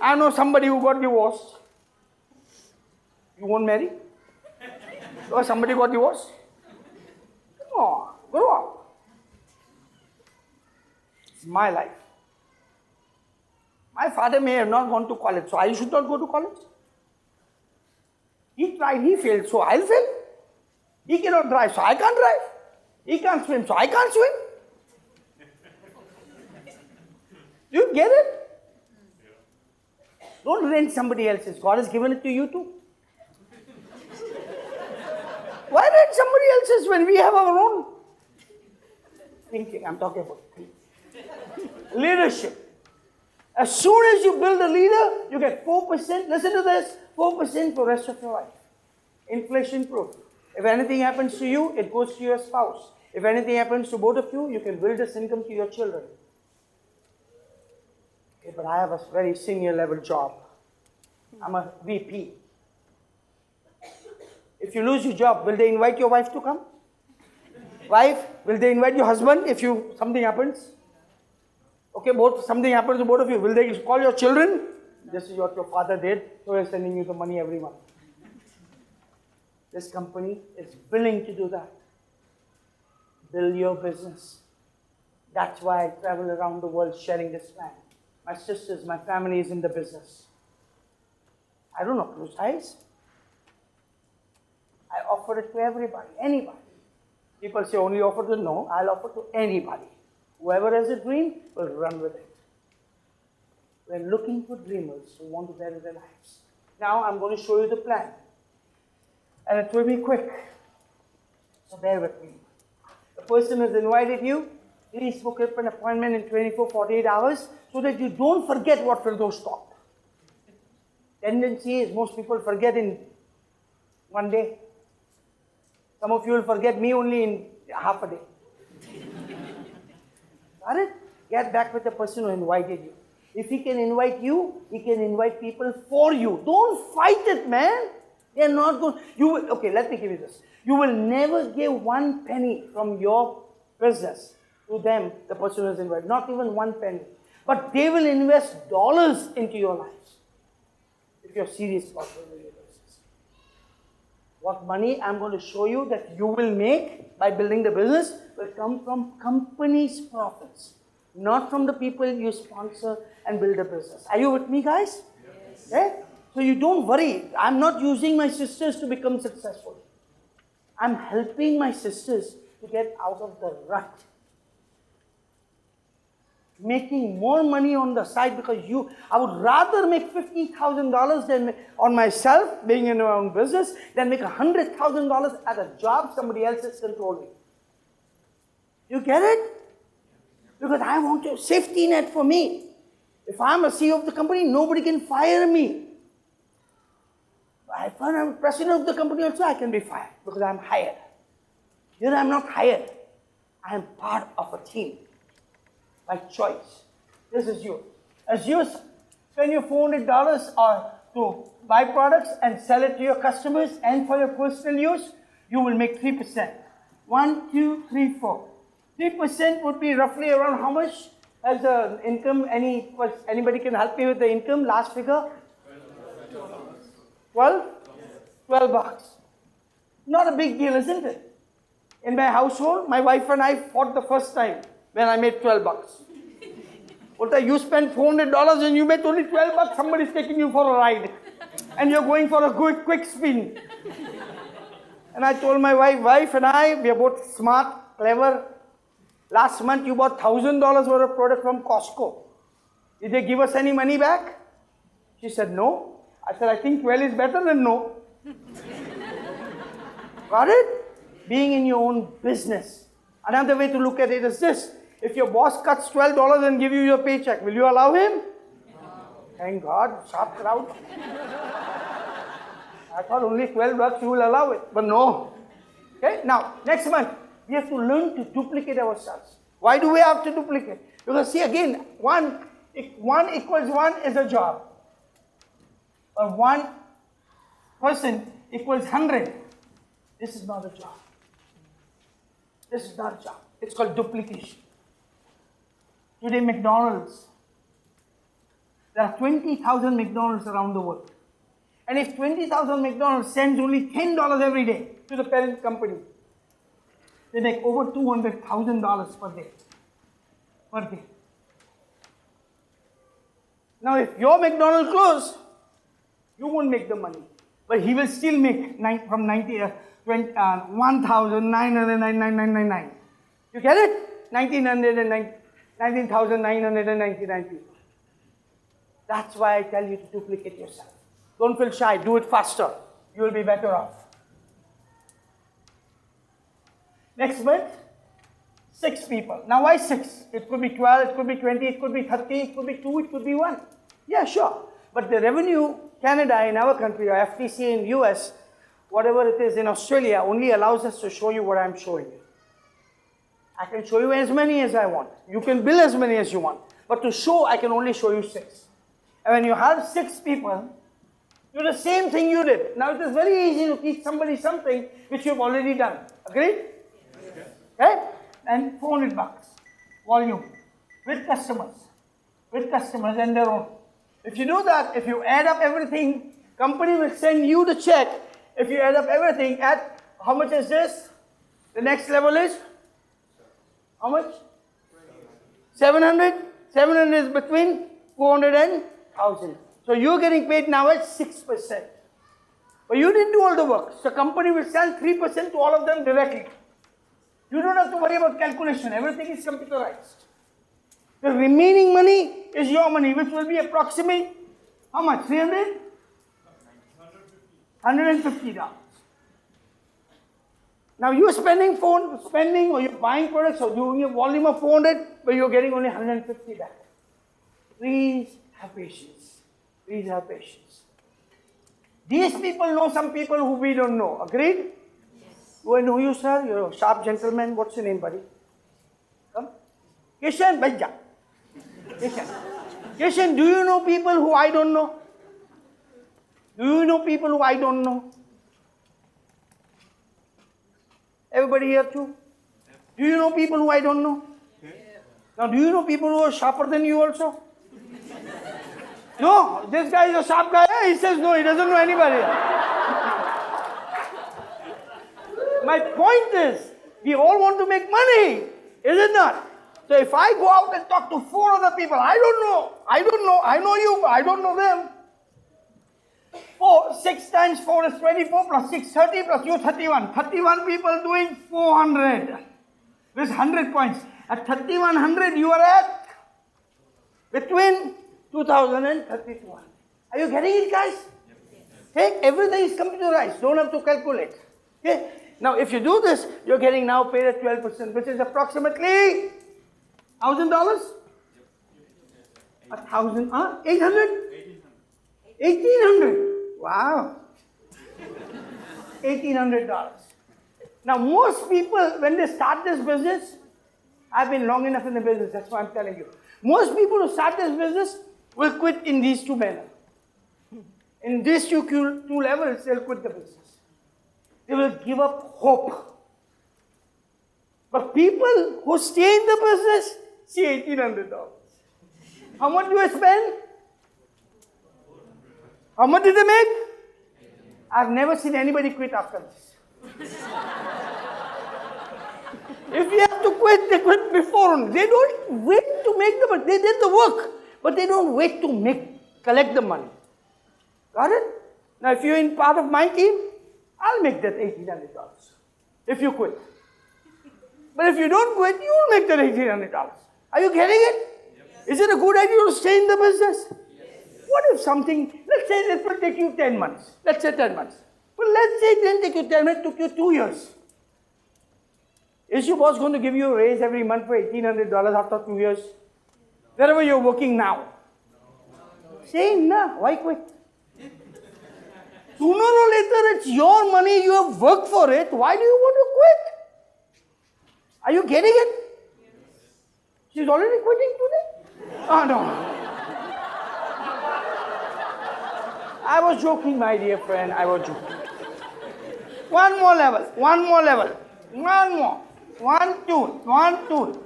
I know somebody who got divorced. You won't marry? Or somebody got divorced? Come on, grow up. It's my life. My father may have not gone to college, so I should not go to college. He tried, he failed, so I'll fail. He cannot drive, so I can't drive. He can't swim, so I can't swim. Do you get it? Don't rent somebody else's. God has given it to you too. Why rent somebody else's when we have our own? Thinking, I'm talking about thinking. Leadership. As soon as you build a leader, you get 4%. Listen to this, 4% for the rest of your life. Inflation proof. If anything happens to you, it goes to your spouse. If anything happens to both of you, you can build this income to your children. Okay, but I have a very senior level job. I'm a VP. If you lose your job, will they invite your wife to come? Wife, will they invite your husband if something happens? Okay, something happens to both of you. Will they call your children? This is what your father did, so we're sending you the money every month. This company is willing to do that. Build your business. That's why I travel around the world sharing this plan. My sisters, my family is in the business. I don't apologize. I offer it to everybody, anybody. People say only offer to, no, I'll offer to anybody. Whoever has a dream will run with it. We're looking for dreamers who want to better their lives. Now I'm going to show you the plan. And it will be quick. So bear with me. The person has invited you. Please book up an appointment in 24, 48 hours so that you don't forget what Firdosh taught. Tendency is most people forget in one day. Some of you will forget me only in half a day. Got it? Get back with the person who invited you. If he can invite you, he can invite people for you. Don't fight it, man. They're not going. Okay, let me give you this. You will never give 1 penny from your business to them, the person who is invited. Not even 1 penny. But they will invest dollars into your lives. If you're serious about building your business. What money I'm going to show you that you will make by building the business will come from company's profits. Not from the people you sponsor and build a business. Are you with me, guys? Yes. Okay? So you don't worry. I'm not using my sisters to become successful. I'm helping my sisters to get out of the rut. Making more money on the side because I would rather make $50,000 than on myself, being in my own business, than make $100,000 at a job somebody else is controlling. You get it? Because I want a safety net for me. If I'm a CEO of the company, nobody can fire me. If I'm president of the company also, I can be fired because I'm hired. Here I'm not hired. I am part of a team by choice. This is you. As you spend your $400 to buy products and sell it to your customers and for your personal use, you will make 3%. 1, 2, 3, 4. 3% would be roughly around how much as the income? Anybody can help me with the income? Last figure? 12? 12 bucks. Not a big deal, isn't it? In my household, my wife and I fought the first time when I made 12 bucks. You spent $400 and you made only 12 bucks, somebody's taking you for a ride. And you're going for a quick spin. And I told my wife and I, we are both smart, clever. Last month you bought $1,000 worth of product from Costco. Did they give us any money back? She said no. I said, I think 12 is better than no. Got it? Being in your own business. Another way to look at it is this. If your boss cuts $12 and give you your paycheck, will you allow him? No. Thank God, sharp crowd. I thought only 12 bucks you will allow it, but no. Okay, now, next month, we have to learn to duplicate ourselves. Why do we have to duplicate? Because see again, 1 equals 1 is a job. Or 1 person equals 100. This is not a job. This is not a job. It's called duplication. Today, McDonald's. There are 20,000 McDonald's around the world. And if 20,000 McDonald's sends only $10 every day to the parent company, they make over $200,000 per day. Per day. Now, if your McDonald's closes, you won't make the money. But he will still make from 1,999. You get it? 19,999 people. That's why I tell you to duplicate yourself. Don't feel shy. Do it faster. You will be better off. Next month, 6 people. Now why 6? It could be 12, it could be 20, it could be 30, it could be 2, it could be 1. Yeah, sure. But the revenue, Canada in our country, or FTC in US, whatever it is in Australia, only allows us to show you what I'm showing you. I can show you as many as I want. You can bill as many as you want. But to show, I can only show you 6. And when you have 6 people, do the same thing you did. Now it is very easy to teach somebody something which you've already done. Agreed? Yes. Okay? And $400 volume with customers and their own. If you do that, if you add up everything, company will send you the check. If you add up everything at how much is this? The next level is how much? 700. 700 is between 400 and 1,000. So you're getting paid now at 6%. But you didn't do all the work. So company will send 3% to all of them directly. You don't have to worry about calculation. Everything is computerized. The remaining money is your money, which will be approximately, how much, 300? $150. Now you're spending or you're buying products or doing a volume of 400, but you're getting only 150 back. Please have patience. Please have patience. These people know some people who we don't know. Agreed? Yes. Do I know you, sir? You're a sharp gentleman. What's your name, buddy? Come. Kishan, Bajja. Kishan. Kishan, do you know people who I don't know? Do you know people who I don't know? Everybody here too? Do you know people who I don't know? Now, do you know people who are sharper than you also? No, this guy is a sharp guy. He says no, he doesn't know anybody. My point is, we all want to make money, is it not? So if I go out and talk to 4 other people, I know you, but I don't know them. 6 times 4 is 24 plus 6, 30 plus you 31. 31 people doing 400. With 100 points. At 3100 you are at between 2000 and 31. Are you getting it, guys? Okay, everything is computerized. Don't have to calculate. Okay. Now if you do this, you're getting now paid at 12%, which is approximately $1,000? 1,000? 800? 1,800. Wow. $1,800. Now most people, when they start this business, I've been long enough in the business, that's why I'm telling you. Most people who start this business will quit in these 2 manners. In these two levels, they'll quit the business. They will give up hope. But people who stay in the business, see $1,800. How much do I spend? How much did they make? I've never seen anybody quit after this. If you have to quit, they quit before. They don't wait to make the money. They did the work, but they don't wait to collect the money. Got it? Now, if you're in part of my team, I'll make that $1,800 if you quit. But if you don't quit, you'll make that $1,800. Are you getting it? Yes. Is it a good idea to stay in the business? Yes. What if something, let's say it will take you 10 months. Let's say 10 months. But let's say it didn't take you 10 months, it took you 2 years. Is your boss going to give you a raise every month for $1,800 after 2 years? Wherever you're working now. Same, nah. Why quit? Sooner or later, it's your money, you have worked for it. Why do you want to quit? Are you getting it? She's already quitting today? Oh, no. I was joking, my dear friend. I was joking. One more level. One more. 1, 2, 1, 2.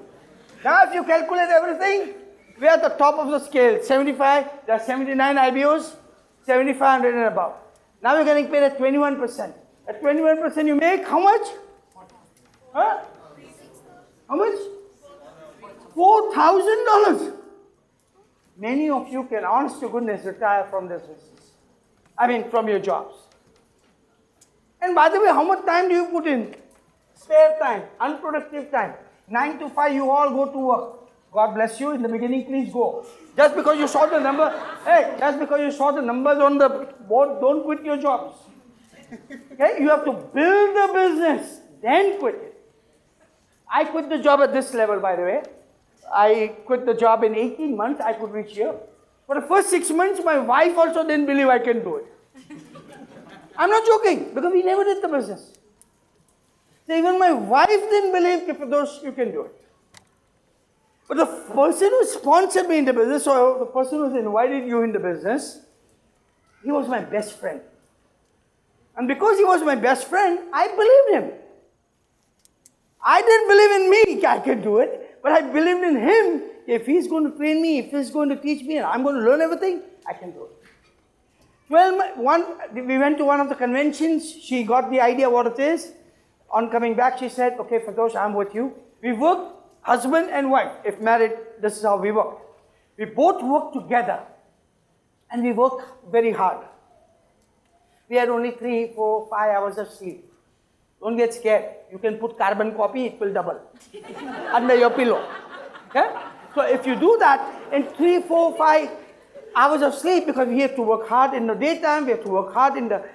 Now, if you calculate everything, we are at the top of the scale. 75, there are 79 IBOs, 7,500 and above. Now you're getting paid at 21%. At 21% you make how much? Huh? How much? $4,000. Many of you can, honest to goodness, retire from this business. I mean, from your jobs. And by the way, how much time do you put in? Spare time, unproductive time. 9 to 5, you all go to work. God bless you. In the beginning, please go. Just because you saw the number, just because you saw the numbers on the board, don't quit your jobs. Okay? You have to build the business, then quit it. I quit the job at this level, by the way. I quit the job in 18 months, I could reach here. For the first 6 months, my wife also didn't believe I can do it. I'm not joking, because we never did the business. So even my wife didn't believe, Firdosh, you can do it. But the person who sponsored me in the business, or the person who invited you in the business, he was my best friend. And because he was my best friend, I believed him. I didn't believe in me, I can do it, but I believed in him. If he's going to train me, if he's going to teach me, and I'm going to learn everything, I can do it. Well, we went to one of the conventions. She got the idea what it is. On coming back, she said, okay, Firdosh, I'm with you. We work husband and wife. If married, this is how we work. We both work together. And we work very hard. We had only 3, 4, 5 hours of sleep. Don't get scared. You can put carbon copy, it will double. Under your pillow. Okay? So if you do that in 3, 4, 5 hours of sleep, because we have to work hard in the daytime, we have to work hard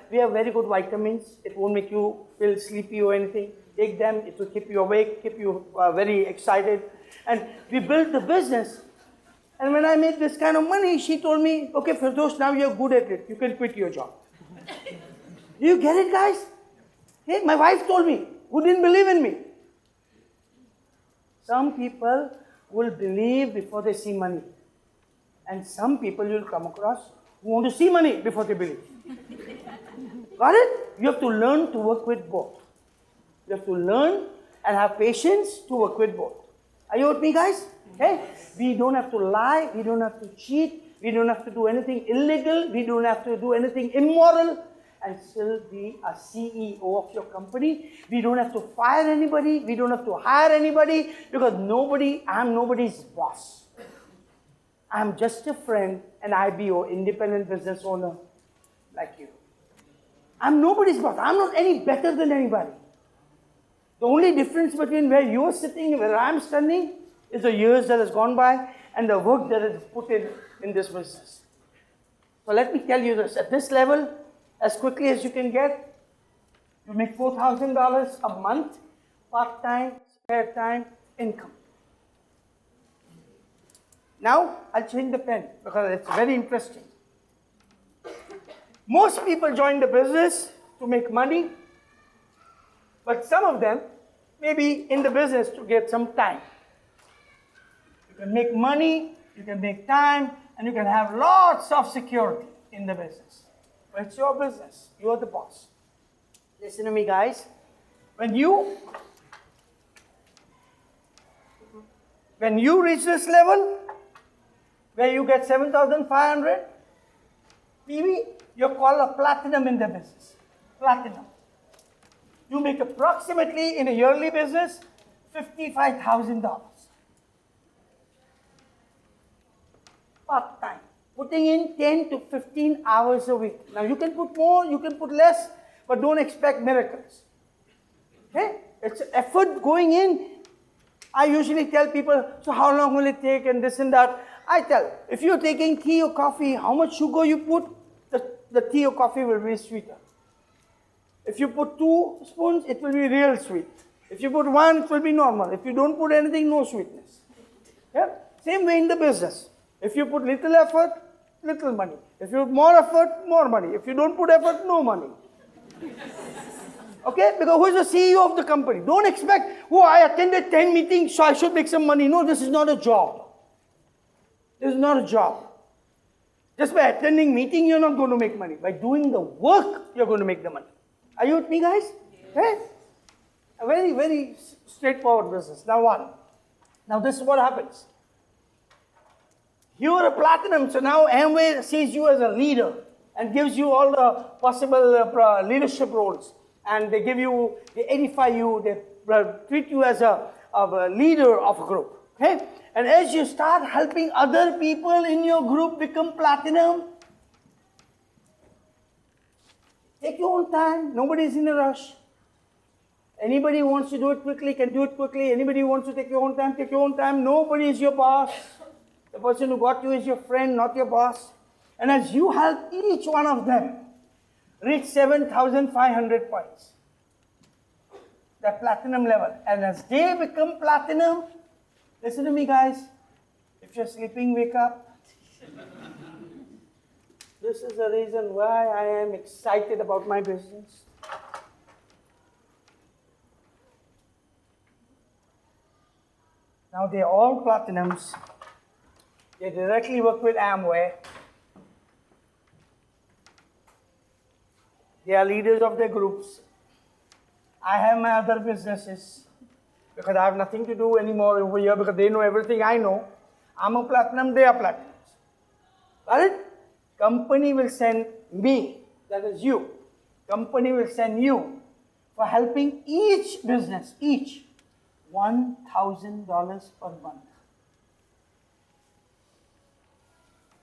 we have very good vitamins. It won't make you feel sleepy or anything. Take them, it will keep you awake, keep you very excited. And we built the business. And when I made this kind of money, she told me, okay, Firdosh, now you're good at it. You can quit your job. Do you get it, guys? Hey, my wife told me, who didn't believe in me. Some people will believe before they see money. And some people you'll come across who want to see money before they believe. Got it? You have to learn to work with both. You have to learn and have patience to work with both. Are you with me, guys? Okay? We don't have to lie. We don't have to cheat. We don't have to do anything illegal. We don't have to do anything immoral and still be a CEO of your company. We don't have to fire anybody. We don't have to hire anybody because I'm nobody's boss. I'm just a friend, an IBO, independent business owner like you. I'm nobody's boss. I'm not any better than anybody. The only difference between where you're sitting and where I'm standing is the years that has gone by and the work that is put in this business. So let me tell you this. At this level, as quickly as you can get, you make $4,000 a month, part-time, spare time, income. Now, I'll change the pen because it's very interesting. Most people join the business to make money, but some of them may be in the business to get some time. You can make money, you can make time, and you can have lots of security in the business. But it's your business. You're the boss. Listen to me, guys. When you reach this level, where you get 7,500, maybe you're called a platinum in the business. Platinum. You make approximately, in a yearly business, $55,000. Part-time. Putting in 10 to 15 hours a week. Now you can put more, you can put less, but don't expect miracles. Okay? It's effort going in. I usually tell people, so how long will it take and this and that. I tell, if you're taking tea or coffee, how much sugar you put, the tea or coffee will be sweeter. If you put 2 spoons, it will be real sweet. If you put 1, it will be normal. If you don't put anything, no sweetness. Yeah? Same way in the business. If you put little effort, little money. If you put more effort, more money. If you don't put effort, no money. Okay? Because who is the CEO of the company? Don't expect, oh, I attended 10 meetings, so I should make some money. No, this is not a job. This is not a job. Just by attending meeting, you're not going to make money. By doing the work, you're going to make the money. Are you with me, guys? Okay? A very, very straightforward business. Now what? Now this is what happens. You're a platinum, so now Amway sees you as a leader and gives you all the possible leadership roles. And they edify you, they treat you as a leader of a group. Okay? And as you start helping other people in your group become platinum, take your own time. Nobody's in a rush. Anybody who wants to do it quickly can do it quickly. Anybody who wants to take your own time, take your own time. Nobody is your boss. The person who got you is your friend, not your boss. And as you help each one of them reach 7,500 points, that platinum level, and as they become platinum, listen to me, guys. If you're sleeping, wake up. This is the reason why I am excited about my business. Now they're all platinums. They directly work with Amway. They are leaders of their groups. I have my other businesses because I have nothing to do anymore over here because they know everything I know. I'm a platinum, they are platinums. Got it? Company will send me, that is you. Company will send you for helping each business, $1,000 per month.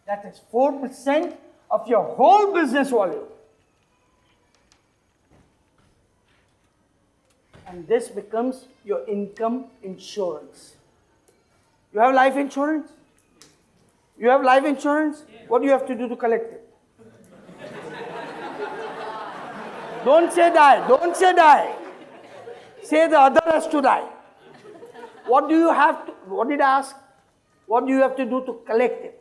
That is 4% of your whole business volume. And this becomes your income insurance. You have life insurance? You have life insurance? What do you have to do to collect it? Don't say die. Don't say die. Say the other has to die. What do you have to, what did I ask? What do you have to do to collect it?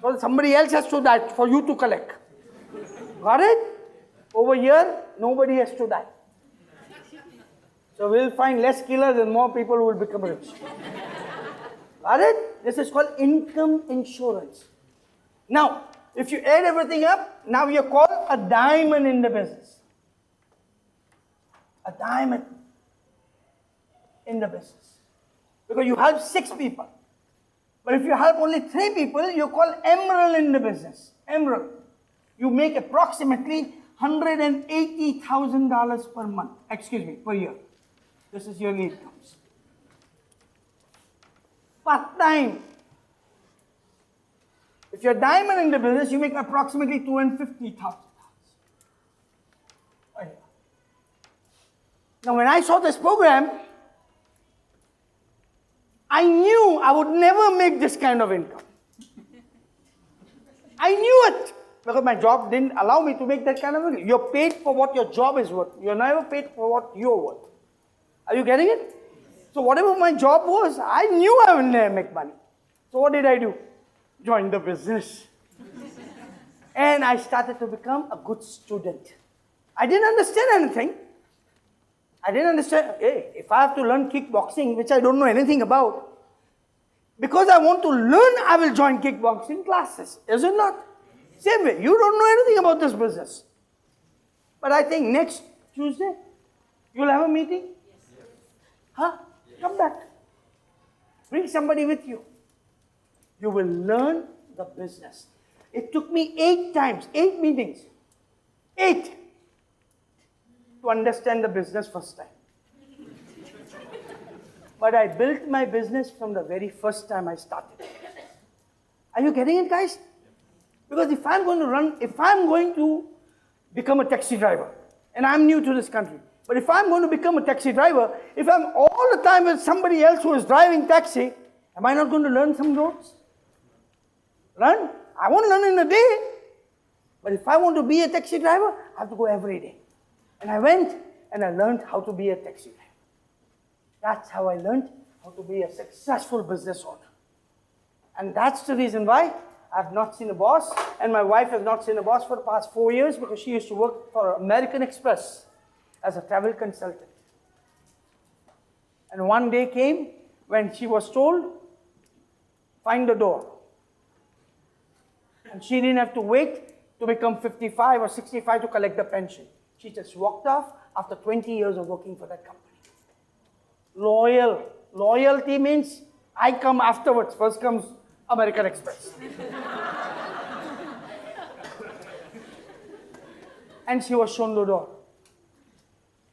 So somebody else has to die for you to collect. Got it? Over here, nobody has to die. So we'll find less killers and more people who will become rich. Got it? This is called income insurance. Now, if you add everything up, now you're called a diamond in the business. A diamond in the business. Because you help 6 people. But if you help only 3 people, you're called emerald in the business. Emerald. You make approximately $180,000 per month. Per year. This is yearly incomes. Part-time. If you're a diamond in the business, you make approximately $250,000. Now, when I saw this program, I knew I would never make this kind of income. I knew it because my job didn't allow me to make that kind of income. You're paid for what your job is worth. You're never paid for what you're worth. Are you getting it? So whatever my job was, I knew I would never make money. So what did I do? Join the business. And I started to become a good student. I didn't understand anything. I didn't understand, hey, if I have to learn kickboxing, which I don't know anything about, because I want to learn, I will join kickboxing classes. Is it not? Same way, you don't know anything about this business. But I think next Tuesday, you'll have a meeting? Yes. Huh? Yes. Come back. Bring somebody with you. You will learn the business. It took me 8 times, 8 meetings. 8. To understand the business first time. But I built my business from the very first time I started. Are you getting it, guys? Because if I'm going to become a taxi driver, and I'm new to this country, but if I'm going to become a taxi driver, if I'm all the time with somebody else who is driving taxi, am I not going to learn some roads? Learn? I won't learn in a day. But if I want to be a taxi driver, I have to go every day. And I went and I learned how to be a taxi driver. That's how I learned how to be a successful business owner. And that's the reason why I've not seen a boss, and my wife has not seen a boss for the past 4 years because she used to work for American Express as a travel consultant. And one day came when she was told, find the door. And she didn't have to wait to become 55 or 65 to collect the pension. She just walked off after 20 years of working for that company. Loyal. Loyalty means I come afterwards. First comes American Express. And she was shown the door.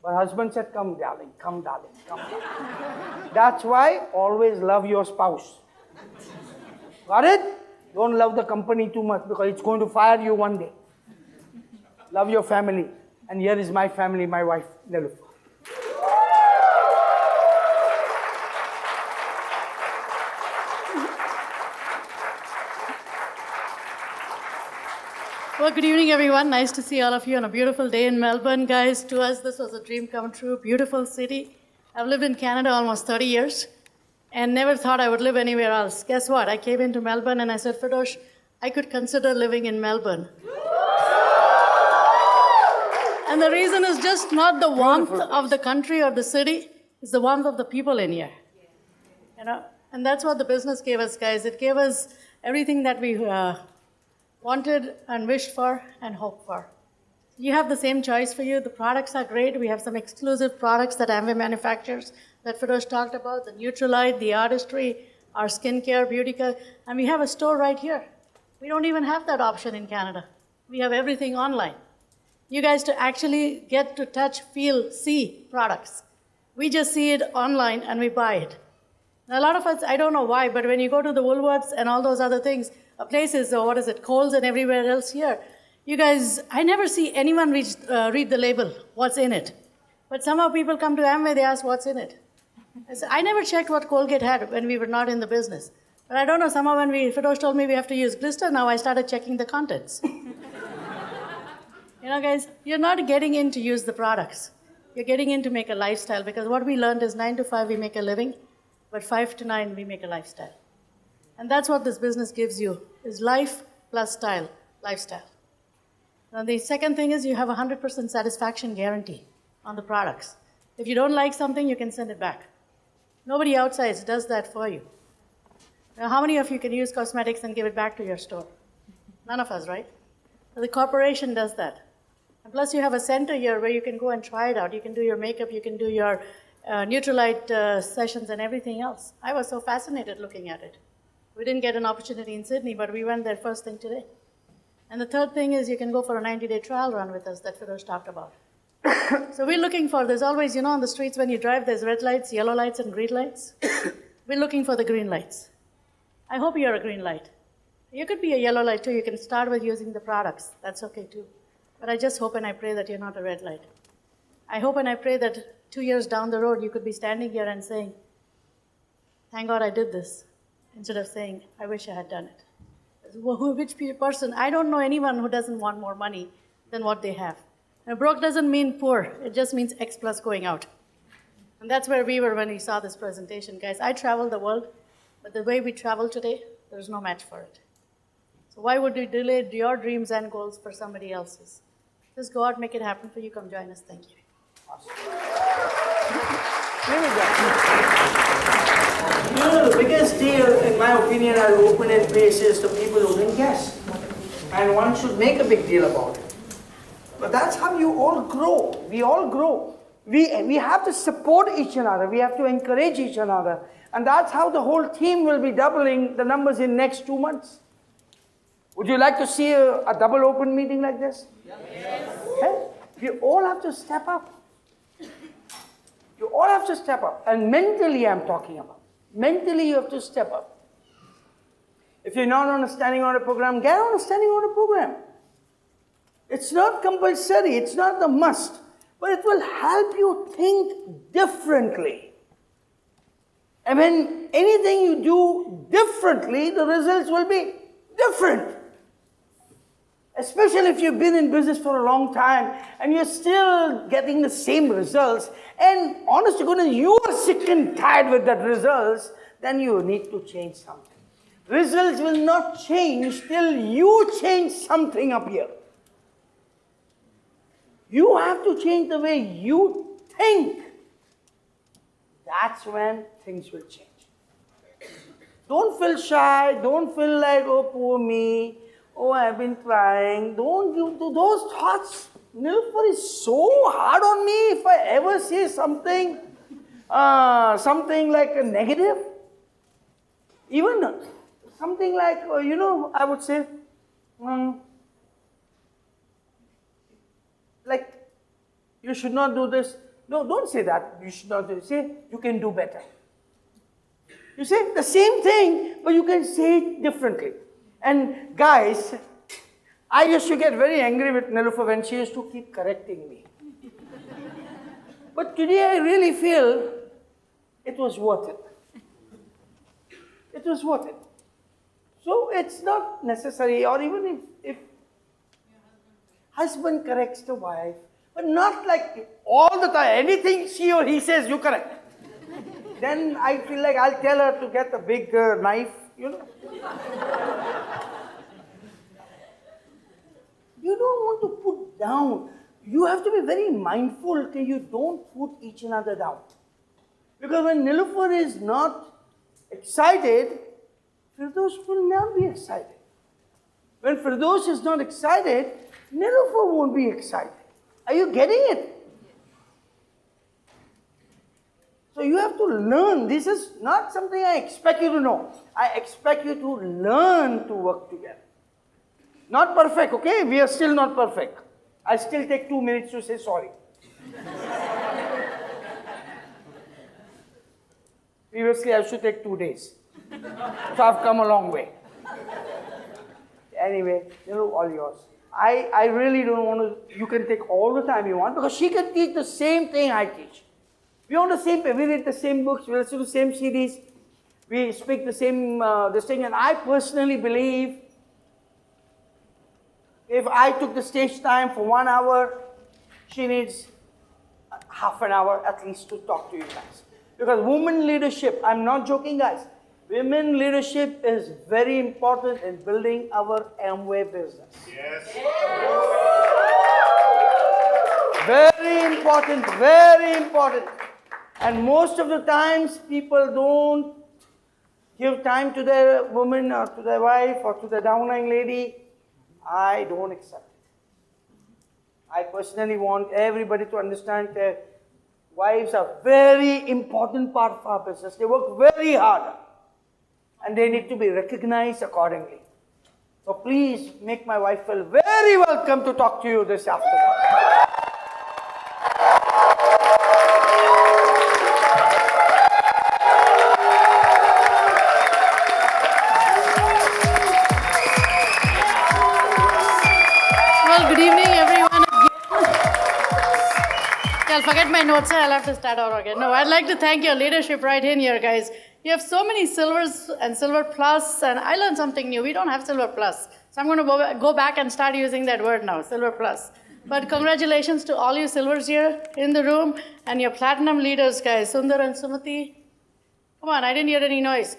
Her husband said, come darling, come darling, come darling. That's why always love your spouse. Got it? Don't love the company too much because it's going to fire you one day. Love your family. And here is my family, my wife, Nilofer. Well, good evening, everyone. Nice to see all of you on a beautiful day in Melbourne, guys. To us, this was a dream come true. Beautiful city. I've lived in Canada almost 30 years and never thought I would live anywhere else. Guess what? I came into Melbourne and I said, Firdosh, I could consider living in Melbourne. And the reason is just not the warmth of the country or the city, it's the warmth of the people in here. You know, and that's what the business gave us, guys. It gave us everything that we wanted and wished for and hoped for. You have the same choice for you. The products are great. We have some exclusive products that Amway manufactures that Firdosh talked about, the Neutralite, the Artistry, our skincare, beauty care, and we have a store right here. We don't even have that option in Canada. We have everything online. You guys to actually get to touch, feel, see products. We just see it online and we buy it. And a lot of us, I don't know why, but when you go to the Woolworths and all those other things, places, or Coles and everywhere else here, you guys, I never see anyone read the label, what's in it. But somehow people come to Amway, they ask what's in it. I said, I never checked what Colgate had when we were not in the business. But I don't know, somehow when Firdosh told me we have to use Glister, now I started checking the contents. You know, guys, you're not getting in to use the products. You're getting in to make a lifestyle, because what we learned is 9 to 5 we make a living, but 5 to 9 we make a lifestyle. And that's what this business gives you, is life plus style, lifestyle. Now the second thing is you have a 100% satisfaction guarantee on the products. If you don't like something, you can send it back. Nobody outside does that for you. Now, how many of you can use cosmetics and give it back to your store? None of us, right? The corporation does that. And plus you have a center here where you can go and try it out. You can do your makeup, you can do your Neutralite sessions and everything else. I was so fascinated looking at it. We didn't get an opportunity in Sydney, but we went there first thing today. And the third thing is you can go for a 90-day trial run with us that Firdosh talked about. So we're looking for, there's always, you know, on the streets when you drive, there's red lights, yellow lights, and green lights. We're looking for the green lights. I hope you're a green light. You could be a yellow light too. You can start with using the products. That's okay too. But I just hope and I pray that you're not a red light. I hope and I pray that 2 years down the road, you could be standing here and saying, thank God I did this, instead of saying, I wish I had done it. Which person? I don't know anyone who doesn't want more money than what they have. Now, broke doesn't mean poor. It just means X plus going out. And that's where we were when we saw this presentation. Guys, I travel the world, but the way we travel today, there's no match for it. So why would you delay your dreams and goals for somebody else's? Just go out, make it happen for you. Come join us. Thank you. Awesome. You know, the biggest deal, in my opinion, are open-end places to people who didn't guess. And one should make a big deal about it. But that's how you all grow. We all grow. We have to support each other. We have to encourage each other. And that's how the whole team will be doubling the numbers in next 2 months. Would you like to see a double open meeting like this? Yes. Okay? You all have to step up. You all have to step up. And mentally I'm talking about. Mentally you have to step up. If you're not on a standing order program, get on a standing order program. It's not compulsory, it's not the must, but it will help you think differently. And when anything you do differently, the results will be different. Especially if you've been in business for a long time and you're still getting the same results, and honest to goodness, you are sick and tired with that results, then you need to change something. Results will not change till you change something up here. You have to change the way you think. That's when things will change. Don't feel shy. Don't feel like, oh, poor me. Oh, I've been trying. Don't give to those thoughts. Nilofer is so hard on me if I ever say something, something like a negative. Even something like, I would say, like, you should not do this. No, don't say that. You should not do it. Say, you can do better. You say the same thing, but you can say it differently. And guys, I used to get very angry with Nilofer when she used to keep correcting me. But today I really feel it was worth it. It was worth it. So it's not necessary, or even if husband corrects the wife, but not like all the time, anything she or he says, you correct. Then I feel like I'll tell her to get a big knife, You don't want to put down. You have to be very mindful that you don't put each other down. Because when Nilofer is not excited, Firdosh will never be excited. When Firdosh is not excited, Nilofer won't be excited. Are you getting it? So you have to learn. This is not something I expect you to know. I expect you to learn to work together. Not perfect, okay? We are still not perfect. I still take 2 minutes to say sorry. Previously, I should take 2 days. So I've come a long way. Anyway, all yours. I really don't want to, you can take all the time you want, because she can teach the same thing I teach. We on the same page. We read the same books. We listen to the same CDs. We speak the same this thing. And I personally believe if I took the stage time for 1 hour, she needs half an hour at least to talk to you guys. Because women leadership, I'm not joking guys, women leadership is very important in building our Amway business. Yes. Very important, very important. And most of the times people don't give time to their woman or to their wife or to the downline lady. I don't accept it. I personally want everybody to understand that wives are very important part of our business. They work very hard and they need to be recognized accordingly. So please make my wife feel very welcome to talk to you this afternoon. Well, good evening, everyone. I'll forget my notes, I'll have to start over again. No, I'd like to thank your leadership right in here, guys. You have so many silvers and silver plus, and I learned something new. We don't have silver plus. So I'm going to go back and start using that word now, silver plus. But congratulations to all you silvers here in the room and your platinum leaders, guys, Sundar and Sumati. Come on, I didn't hear any noise.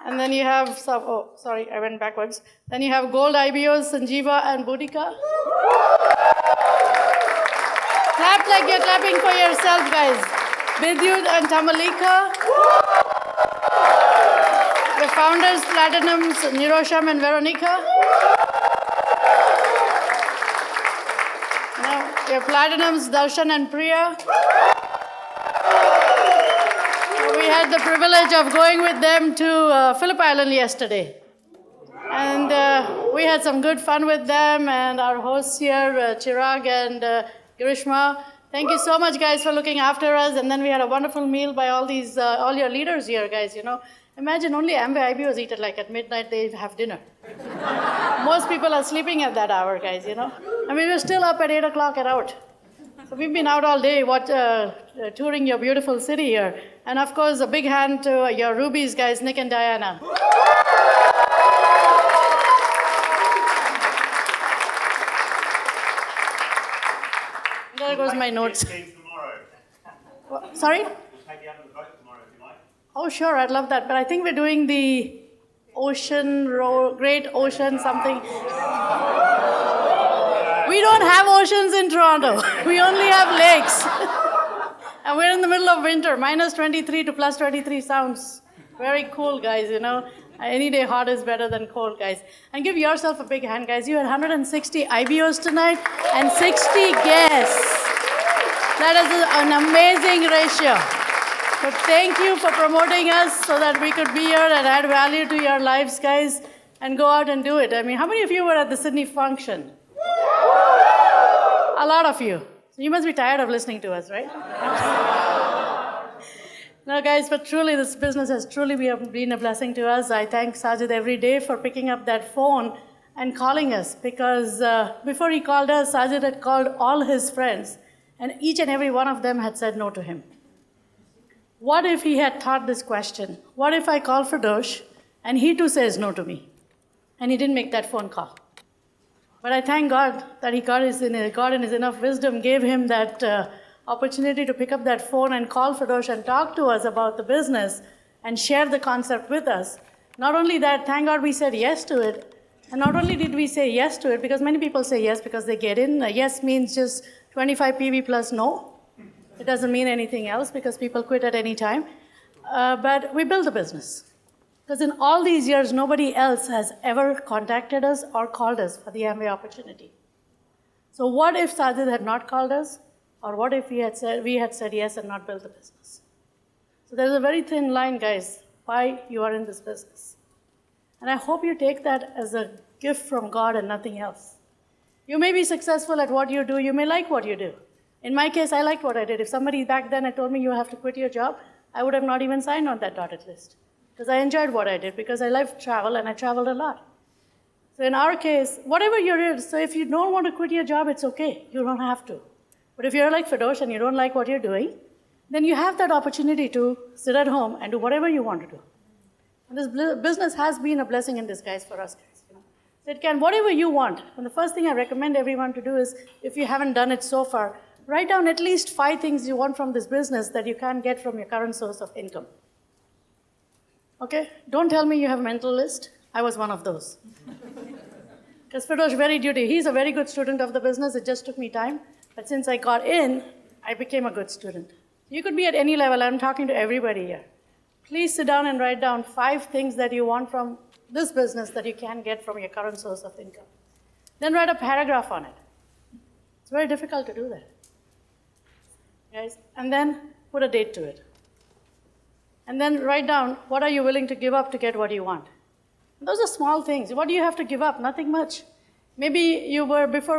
And then you have some, oh, sorry, I went backwards. Then you have gold IBOs, Sanjeeva and Boudica. Clap like you're clapping for yourself, guys. Vidyut and Tamalika. The founders, Platinums, Nirosham and Veronica. Now, your Platinums, Darshan and Priya. We had the privilege of going with them to Phillip Island yesterday. And we had some good fun with them and our hosts here, Chirag and Grishma. Thank you so much, guys, for looking after us. And then we had a wonderful meal by all your leaders here, guys, you know. Imagine only Amway IBOs eat it like at midnight, they have dinner. Most people are sleeping at that hour, guys, you know. And we were still up at 8 o'clock and out. So we've been out all day touring your beautiful city here. And of course, a big hand to your rubies, guys, Nick and Diana. There goes my notes. Sorry? We'll take you out on the boat tomorrow if you like. Oh, sure, I'd love that. But I think we're doing the Great Ocean something. We don't have oceans in Toronto. We only have lakes. And we're in the middle of winter. Minus 23 to plus 23 sounds very cool, guys, you know. Any day hot is better than cold, guys. And give yourself a big hand, guys. You had 160 IBOs tonight and 60 guests. That is an amazing ratio. But thank you for promoting us so that we could be here and add value to your lives, guys, and go out and do it. I mean, how many of you were at the Sydney function? A lot of you. So you must be tired of listening to us, right? No, guys, but truly, this business has truly been a blessing to us. I thank Sajid every day for picking up that phone and calling us, because before he called us, Sajid had called all his friends, and each and every one of them had said no to him. What if he had thought this question? What if I call Firdosh and he too says no to me? And he didn't make that phone call. But I thank God that God in His enough wisdom gave him that opportunity to pick up that phone and call Firdosh and talk to us about the business and share the concept with us. Not only that, thank God we said yes to it. And not only did we say yes to it, because many people say yes because they get in. Yes means just 25 PV plus no. It doesn't mean anything else because people quit at any time. But we built the business. Because in all these years, nobody else has ever contacted us or called us for the Amway opportunity. So what if Sajid had not called us? Or what if we had said yes and not built the business? So there's a very thin line, guys, why you are in this business. And I hope you take that as a gift from God and nothing else. You may be successful at what you do. You may like what you do. In my case, I liked what I did. If somebody back then had told me you have to quit your job, I would have not even signed on that dotted list. Because I enjoyed what I did, because I loved travel and I traveled a lot. So So in our case, whatever you're in, so if you don't want to quit your job, it's okay. You don't have to. But if you're like Firdosh and you don't like what you're doing, then you have that opportunity to sit at home and do whatever you want to do. And this business has been a blessing in disguise for us guys. So it can, whatever you want. And the first thing I recommend everyone to do is, if you haven't done it so far, write down at least 5 things you want from this business that you can't get from your current source of income. Okay? Don't tell me you have a mental list. I was one of those. Because Firdosh, very duty. He's a very good student of the business. It just took me time. But since I got in, I became a good student. You could be at any level. I'm talking to everybody here. Please sit down and write down 5 things that you want from this business that you can get from your current source of income. Then write a paragraph on it. It's very difficult to do that. Guys, and then put a date to it. And then write down, what are you willing to give up to get what you want? Those are small things. What do you have to give up? Nothing much. Maybe you were, before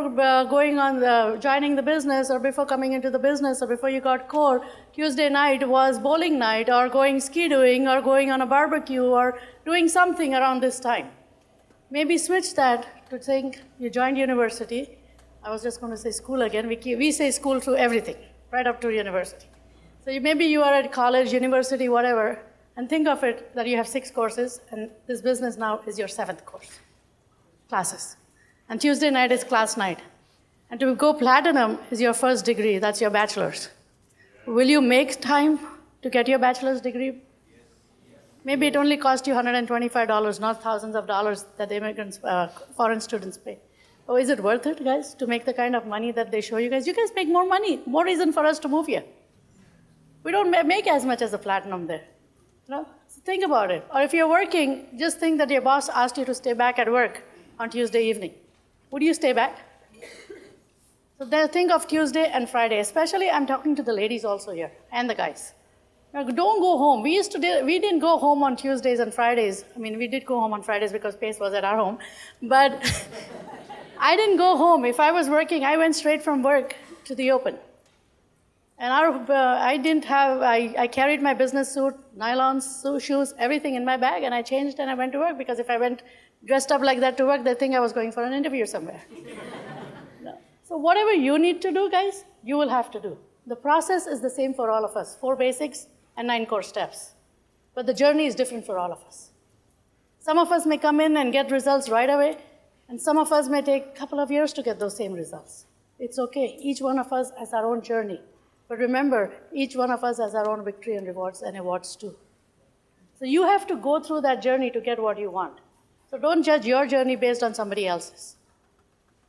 joining the business, or before coming into the business, or before you got core, Tuesday night was bowling night, or going ski-doing, or going on a barbecue, or doing something around this time. Maybe switch that to think you joined university. I was just going to say school again. We say school through everything, right up to university. So maybe you are at college, university, whatever, and think of it that you have 6 courses, and this business now is your 7th course, classes. And Tuesday night is class night. And to go platinum is your first degree, that's your bachelor's. Will you make time to get your bachelor's degree? Maybe it only cost you $125, not thousands of dollars that the immigrants, foreign students pay. Oh, is it worth it, guys, to make the kind of money that they show you guys? You guys make more money, more reason for us to move here. We don't make as much as a platinum there. So think about it. Or if you're working, just think that your boss asked you to stay back at work on Tuesday evening. Would you stay back? So then think of Tuesday and Friday. Especially, I'm talking to the ladies also here, and the guys. Now, don't go home. We didn't go home on Tuesdays and Fridays. I mean, we did go home on Fridays because Pace was at our home. But I didn't go home. If I was working, I went straight from work to the open. And I carried my business suit, nylons, shoes, everything in my bag, and I changed and I went to work, because if I went dressed up like that to work, they think I was going for an interview somewhere. No. So whatever you need to do, guys, you will have to do. The process is the same for all of us, 4 basics and 9 core steps. But the journey is different for all of us. Some of us may come in and get results right away, and some of us may take a couple of years to get those same results. It's okay. Each one of us has our own journey. But remember, each one of us has our own victory and awards too. So you have to go through that journey to get what you want. So don't judge your journey based on somebody else's.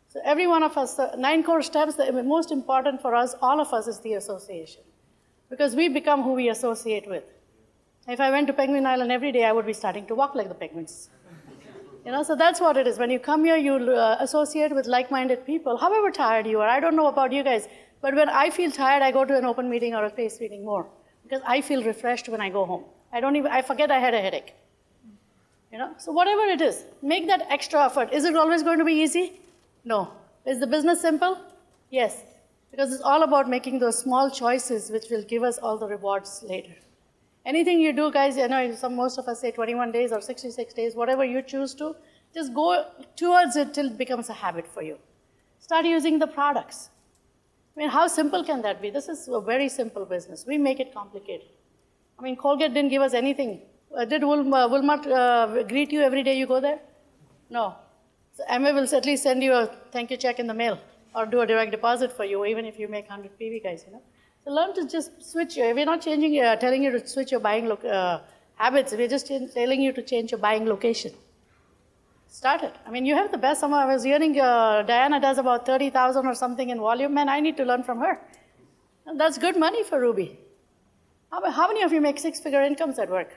So every one of us, the 9 core steps, the most important for us, all of us, is the association. Because we become who we associate with. If I went to Penguin Island every day, I would be starting to walk like the penguins. So that's what it is. When you come here, you associate with like-minded people, however tired you are. I don't know about you guys, but when I feel tired, I go to an open meeting or a PACE meeting more, because I feel refreshed when I go home. I forget I had a headache. So whatever it is, make that extra effort. Is it always going to be easy? No. Is the business simple? Yes. Because it's all about making those small choices which will give us all the rewards later. Anything you do, guys, most of us say 21 days or 66 days, whatever you choose to, just go towards it till it becomes a habit for you. Start using the products. I mean, how simple can that be? This is a very simple business. We make it complicated. I mean, Colgate didn't give us anything. Did Walmart greet you every day you go there? No. So Amway will at least send you a thank you check in the mail, or do a direct deposit for you, even if you make 100 PV, guys. So learn to just switch. We're not telling you to switch your buying habits. We're just telling you to change your buying location. Start it. I mean, you have the best. I was hearing Diana does about 30,000 or something in volume. Man, I need to learn from her. And that's good money for Ruby. How many of you make 6-figure incomes at work?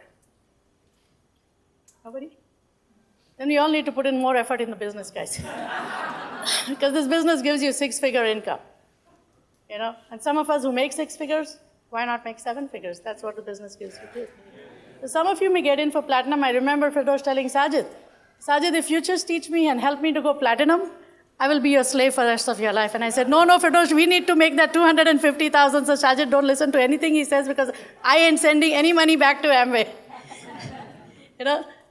Nobody? Then we all need to put in more effort in the business, guys. Because this business gives you 6-figure income. And some of us who make 6 figures, why not make 7 figures? That's what the business gives you too. So some of you may get in for platinum. I remember Firdosh telling Sajid, if you just teach me and help me to go platinum, I will be your slave for the rest of your life. And I said, no, Firdosh, we need to make that 250,000. So Sajid, don't listen to anything he says, because I ain't sending any money back to Amway.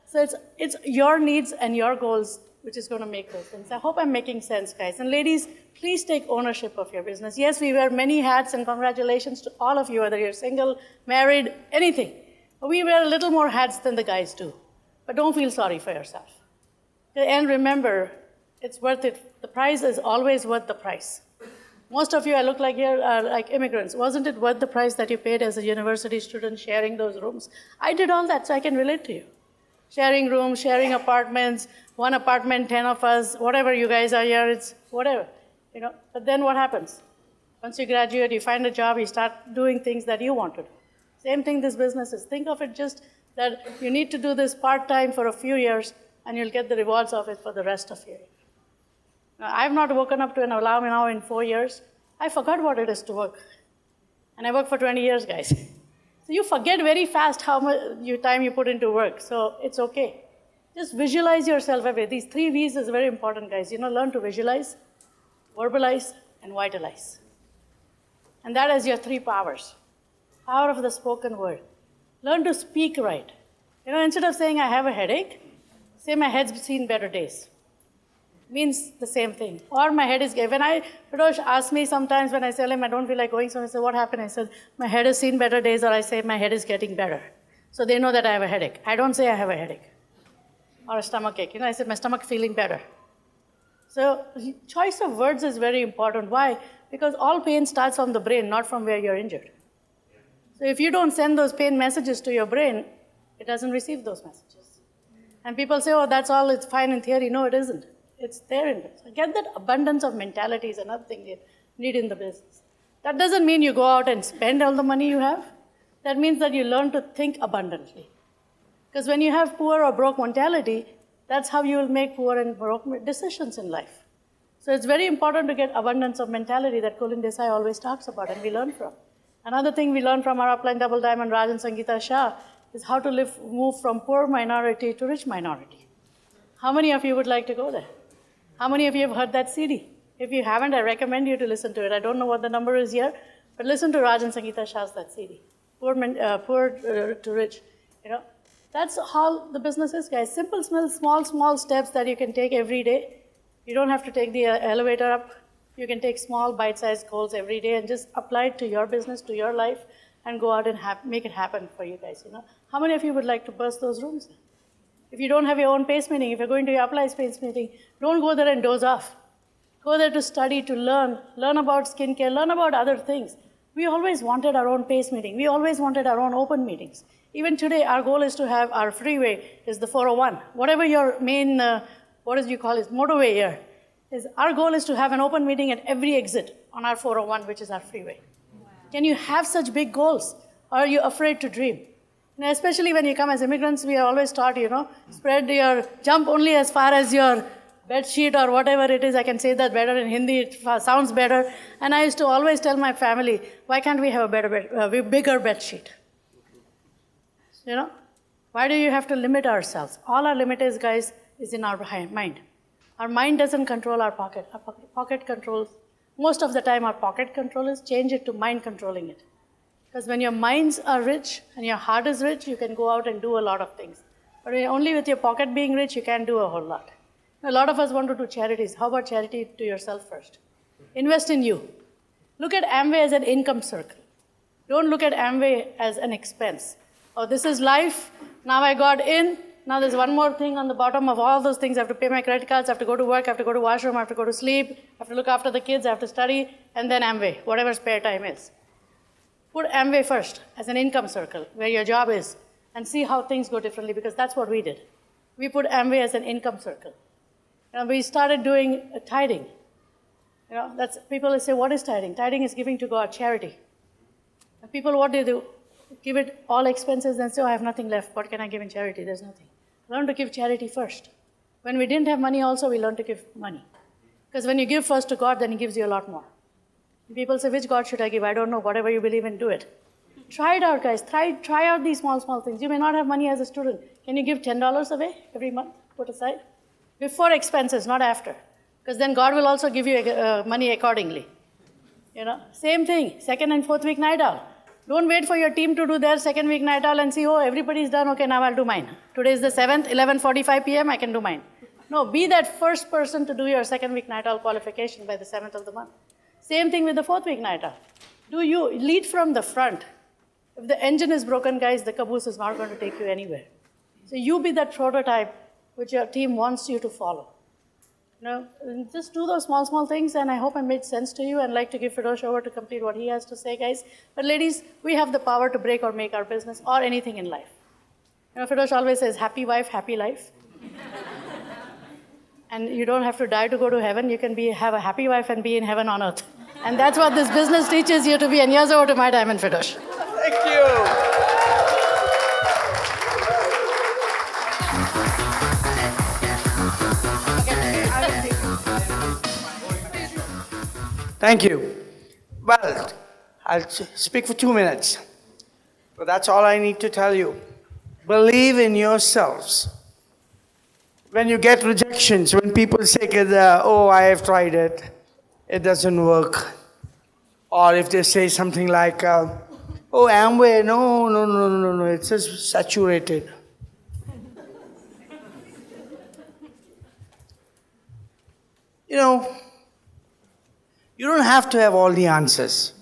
So it's your needs and your goals which is going to make those things. I hope I'm making sense, guys. And ladies, please take ownership of your business. Yes, we wear many hats, and congratulations to all of you, whether you're single, married, anything. But we wear a little more hats than the guys do. But don't feel sorry for yourself. And remember, it's worth it. The price is always worth the price. Most of you, I look like here, are like immigrants. Wasn't it worth the price that you paid as a university student sharing those rooms? I did all that, so I can relate to you. Sharing rooms, sharing apartments, one apartment, 10 of us, whatever you guys are here, it's whatever, you know. But then what happens? Once you graduate, you find a job, you start doing things that you want to do. Same thing this business is. Think of it just that you need to do this part-time for a few years, and you'll get the rewards of it for the rest of your life. Now, I've not woken up to an alarm now in 4 years. I forgot what it is to work. And I worked for 20 years, guys. So you forget very fast how much time you put into work. So it's okay. Just visualize yourself every day. These 3 V's is very important, guys. You know, learn to visualize, verbalize, and vitalize. And that is your 3 powers. Power of the spoken word. Learn to speak right. You know, instead of saying, I have a headache, say my head's seen better days. Means the same thing. Or my head is, when Firdosh asks me sometimes when I tell him I don't feel like going, so I say, what happened? I said, my head has seen better days, or I say, my head is getting better. So they know that I have a headache. I don't say I have a headache or a stomach ache. You know, I said, my stomach feeling better. So choice of words is very important. Why? Because all pain starts from the brain, not from where you're injured. So if you don't send those pain messages to your brain, it doesn't receive those messages. And people say, oh, that's all, it's fine in theory. No, it isn't. It's there in it. So get that abundance of mentality is another thing you need in the business. That doesn't mean you go out and spend all the money you have. That means that you learn to think abundantly. Because when you have poor or broke mentality, that's how you will make poor and broke decisions in life. So it's very important to get abundance of mentality that Kulin Desai always talks about and we learn from. Another thing we learn from our upline double diamond Raj and Sangeeta Shah is how to move from poor minority to rich minority. How many of you would like to go there? How many of you have heard that CD? If you haven't, I recommend you to listen to it. I don't know what the number is here, but listen to Raj and Sangeeta Shah's that CD. Poor to rich, you know. That's how the business is, guys. Simple, small steps that you can take every day. You don't have to take the elevator up. You can take small, bite-sized goals every day and just apply it to your business, to your life, and go out and make it happen for you guys, you know. How many of you would like to burst those rooms? If you don't have your own pace meeting, if you're going to your applies pace meeting, don't go there and doze off. Go there to study, to learn about skincare, learn about other things. We always wanted our own pace meeting. We always wanted our own open meetings. Even today, our goal is to have our freeway is the 401. Whatever your main, motorway here is, our goal is to have an open meeting at every exit on our 401, which is our freeway. Wow. Can you have such big goals? Or are you afraid to dream? Now, especially when you come as immigrants, we are always taught, you know, jump only as far as your bed sheet or whatever it is. I can say that better in Hindi, it sounds better. And I used to always tell my family, why can't we have a bigger bed sheet? You know, why do you have to limit ourselves? All our limit is, guys, is in our mind. Our mind doesn't control our pocket. Our pocket controls, most of the time our pocket controllers change it to mind controlling it. Because when your minds are rich and your heart is rich, you can go out and do a lot of things. But only with your pocket being rich, you can't do a whole lot. A lot of us want to do charities. How about charity to yourself first? Invest in you. Look at Amway as an income circle. Don't look at Amway as an expense. Oh, this is life. Now I got in. Now there's one more thing on the bottom of all those things. I have to pay my credit cards, I have to go to work, I have to go to washroom, I have to go to sleep, I have to look after the kids, I have to study, and then Amway, whatever spare time is. Put Amway first as an income circle, where your job is, and see how things go differently, because that's what we did. We put Amway as an income circle. And we started doing tithing. You know, people say, what is tithing? Tithing is giving to God, charity. And people, what do? Give it all expenses and say, oh, I have nothing left. What can I give in charity? There's nothing. Learn to give charity first. When we didn't have money also, we learned to give money. Because when you give first to God, then He gives you a lot more. People say, which God should I give? I don't know. Whatever you believe in, do it. Try it out, guys. Try out these small things. You may not have money as a student. Can you give $10 away every month? Put aside. Before expenses, not after. Because then God will also give you money accordingly. You know, same thing. 2nd and 4th week night owl. Don't wait for your team to do their 2nd week night owl and see, oh, everybody's done. Okay, now I'll do mine. Today is the 7th, 11:45 p.m. I can do mine. No, be that first person to do your second week night owl qualification by the 7th of the month. Same thing with the fourth week night owl. Do you lead from the front? If the engine is broken, guys, the caboose is not going to take you anywhere. So you be that prototype which your team wants you to follow. And just do those small things, and I hope I made sense to you, and like to give Firdosh over to complete what he has to say, guys. But ladies, we have the power to break or make our business or anything in life. Firdosh always says, happy wife, happy life. And you don't have to die to go to heaven. You can have a happy wife and be in heaven on earth. And that's what this business teaches you to be. And here's over to my diamond, Firdosh. Thank you. Thank you. Well, I'll speak for 2 minutes. But that's all I need to tell you. Believe in yourselves. When you get rejections, when people say, oh, I have tried it, it doesn't work. Or if they say something like, oh, Amway, no, it's just saturated. You don't have to have all the answers.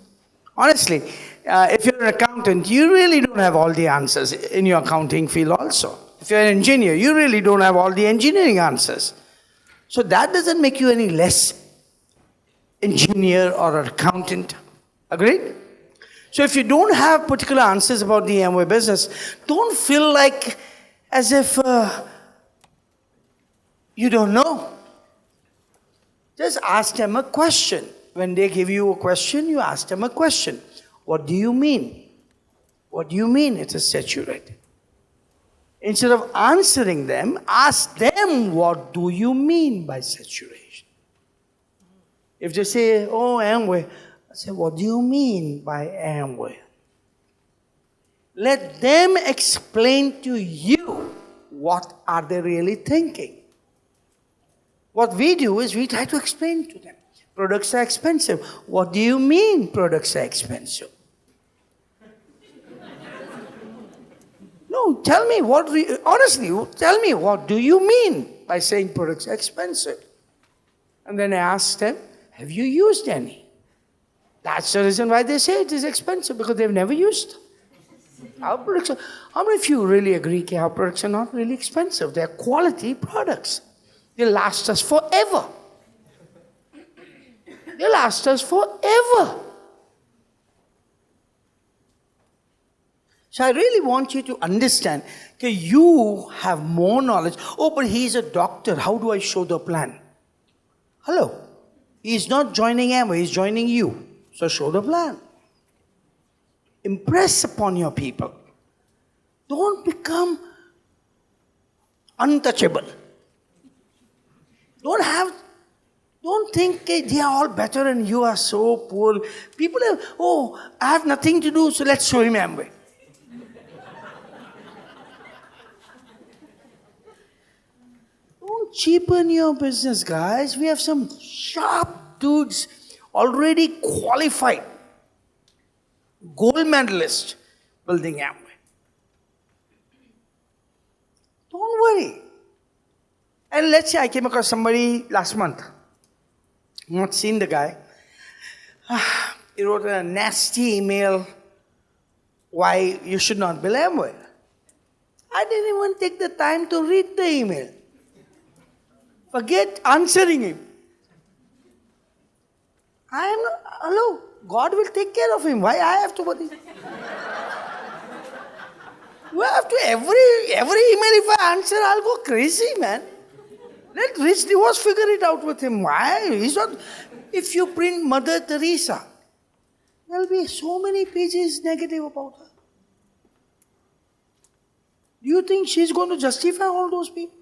Honestly, if you're an accountant, you really don't have all the answers in your accounting field also. If you're an engineer, you really don't have all the engineering answers. So that doesn't make you any less engineer or an accountant. Agreed? So if you don't have particular answers about the Amway business, don't feel like as if you don't know. Just ask them a question. When they give you a question, you ask them a question. What do you mean? What do you mean it is saturated? Instead of answering them, ask them, what do you mean by saturation? If they say, oh, Amway, I say, what do you mean by Amway? Let them explain to you what are they really thinking. What we do is we try to explain to them. Products are expensive. What do you mean products are expensive? No, tell me honestly, tell me what do you mean by saying products are expensive? And then I ask them, have you used any? That's the reason why they say it is expensive, because they've never used. How many of you really agree that our products are not really expensive? They're quality products. They last us forever. They last us forever. So I really want you to understand that you have more knowledge. Oh, but he's a doctor. How do I show the plan? Hello. He's not joining Amway. He's joining you. So show the plan. Impress upon your people. Don't become untouchable. Don't think they are all better and you are so poor. People have, oh, I have nothing to do, so let's show him Amway. Don't cheapen your business, guys. We have some sharp dudes already qualified, gold medalist building Amway. Don't worry. And let's say I came across somebody last month. Not seen the guy. He wrote a nasty email why you should not build Amway. I didn't even take the time to read the email. Forget answering him. Hello, God will take care of him. Why I have to worry? We have to, every email if I answer, I'll go crazy, man. Let Rich Divorce figure it out with him. Why? He's not. If you print Mother Teresa, there'll be so many pages negative about her. Do you think she's going to justify all those people?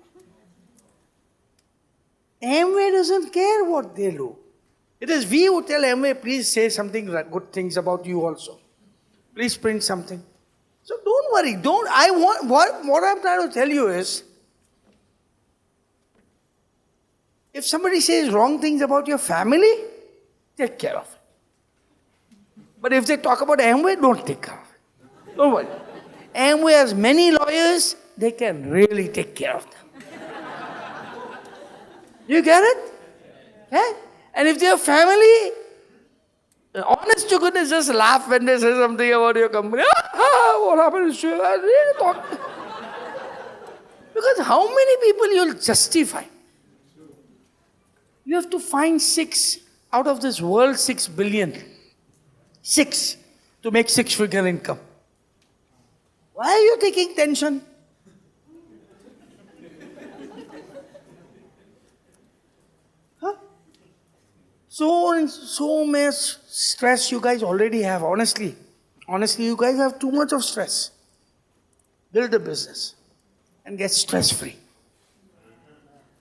Amway doesn't care what they do. It is we who tell Amway, please say something good things about you also. Please print something. So don't worry. What I'm trying to tell you is, if somebody says wrong things about your family, take care of it. But if they talk about Amway, don't take care of it. Don't worry. Amway has many lawyers, they can really take care of them. You get it? Okay? And if they have family, honest to goodness, just laugh when they say something about your company. What happened to you? I really thought. Because how many people you'll justify? You have to find 6 out of this world 6 billion. 6 to make 6-figure income. Why are you taking tension? Huh? So much stress you guys already have, honestly. Honestly, you guys have too much of stress. Build a business and get stress-free.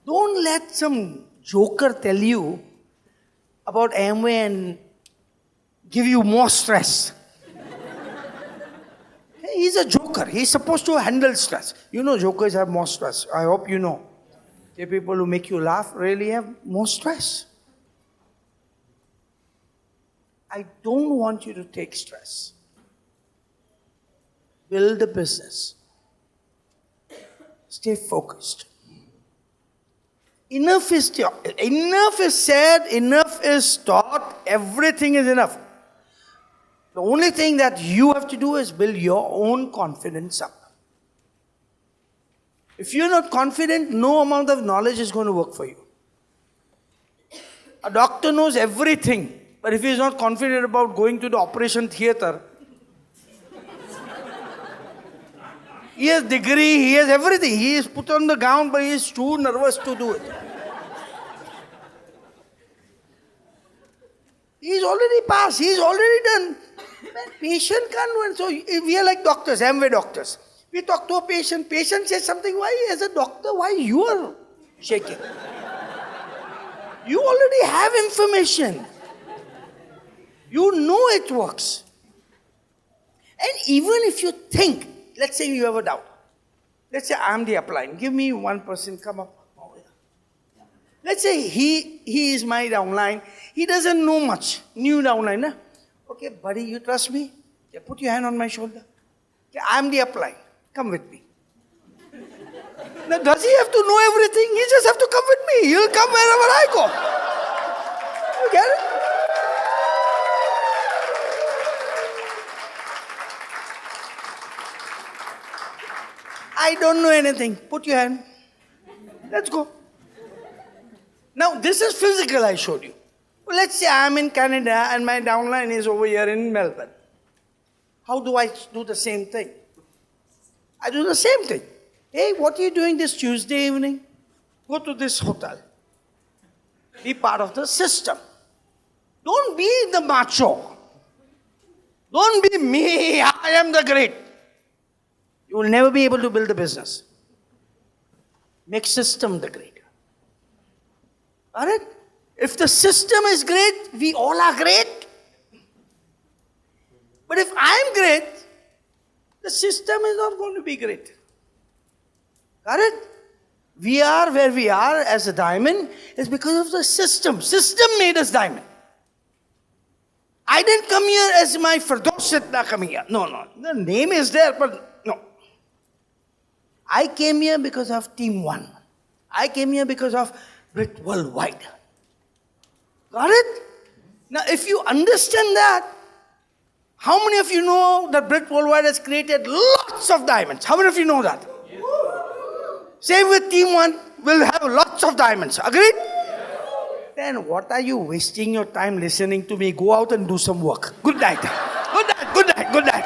Don't let some joker tell you about Amway and give you more stress. He's a joker. He's supposed to handle stress. You know, jokers have more stress. I hope you know. The people who make you laugh really have more stress. I don't want you to take stress. Build a business. Stay focused. Enough is said, enough is taught, everything is enough. The only thing that you have to do is build your own confidence up. If you're not confident, no amount of knowledge is going to work for you. A doctor knows everything, but if he's not confident about going to the operation theater, he has degree, he has everything. He is put on the gown, but he is too nervous to do it. He's already passed, he's already done. Patient can't win. So we are like doctors, Amway doctors. We talk to a patient says something, why as a doctor, why you are shaking? You already have information. You know it works. And even if you think, let's say you have a doubt. Let's say I'm the upline. Give me one person, come up. Let's say he is my downline. He doesn't know much. New downline. Nah? Okay, buddy, you trust me? Okay, put your hand on my shoulder. Okay, I'm the upline. Come with me. Now, does he have to know everything? He just have to come with me. He'll come wherever I go. You get it? I don't know anything. Put your hand. Let's go. Now, this is physical I showed you. Well, let's say I'm in Canada and my downline is over here in Melbourne. How do I do the same thing? I do the same thing. Hey, what are you doing this Tuesday evening? Go to this hotel. Be part of the system. Don't be the macho. Don't be me, I am the great. You will never be able to build a business. Make system the great. Alright? If the system is great, we all are great. But if I'm great, the system is not going to be great. Got it? We are where we are as a diamond is because of the system. System made us diamond. I didn't come here as my Firdosh Sethna coming here. No. The name is there, but no. I came here because of Team 1. I came here because of Brit Worldwide. Got it? Now, if you understand that, how many of you know that Brit Worldwide has created lots of diamonds? How many of you know that? Yes. Same with Team 1, we'll have lots of diamonds. Agreed? Yes. Then what are you wasting your time listening to me? Go out and do some work. Good night. Good night. Good night. Good night.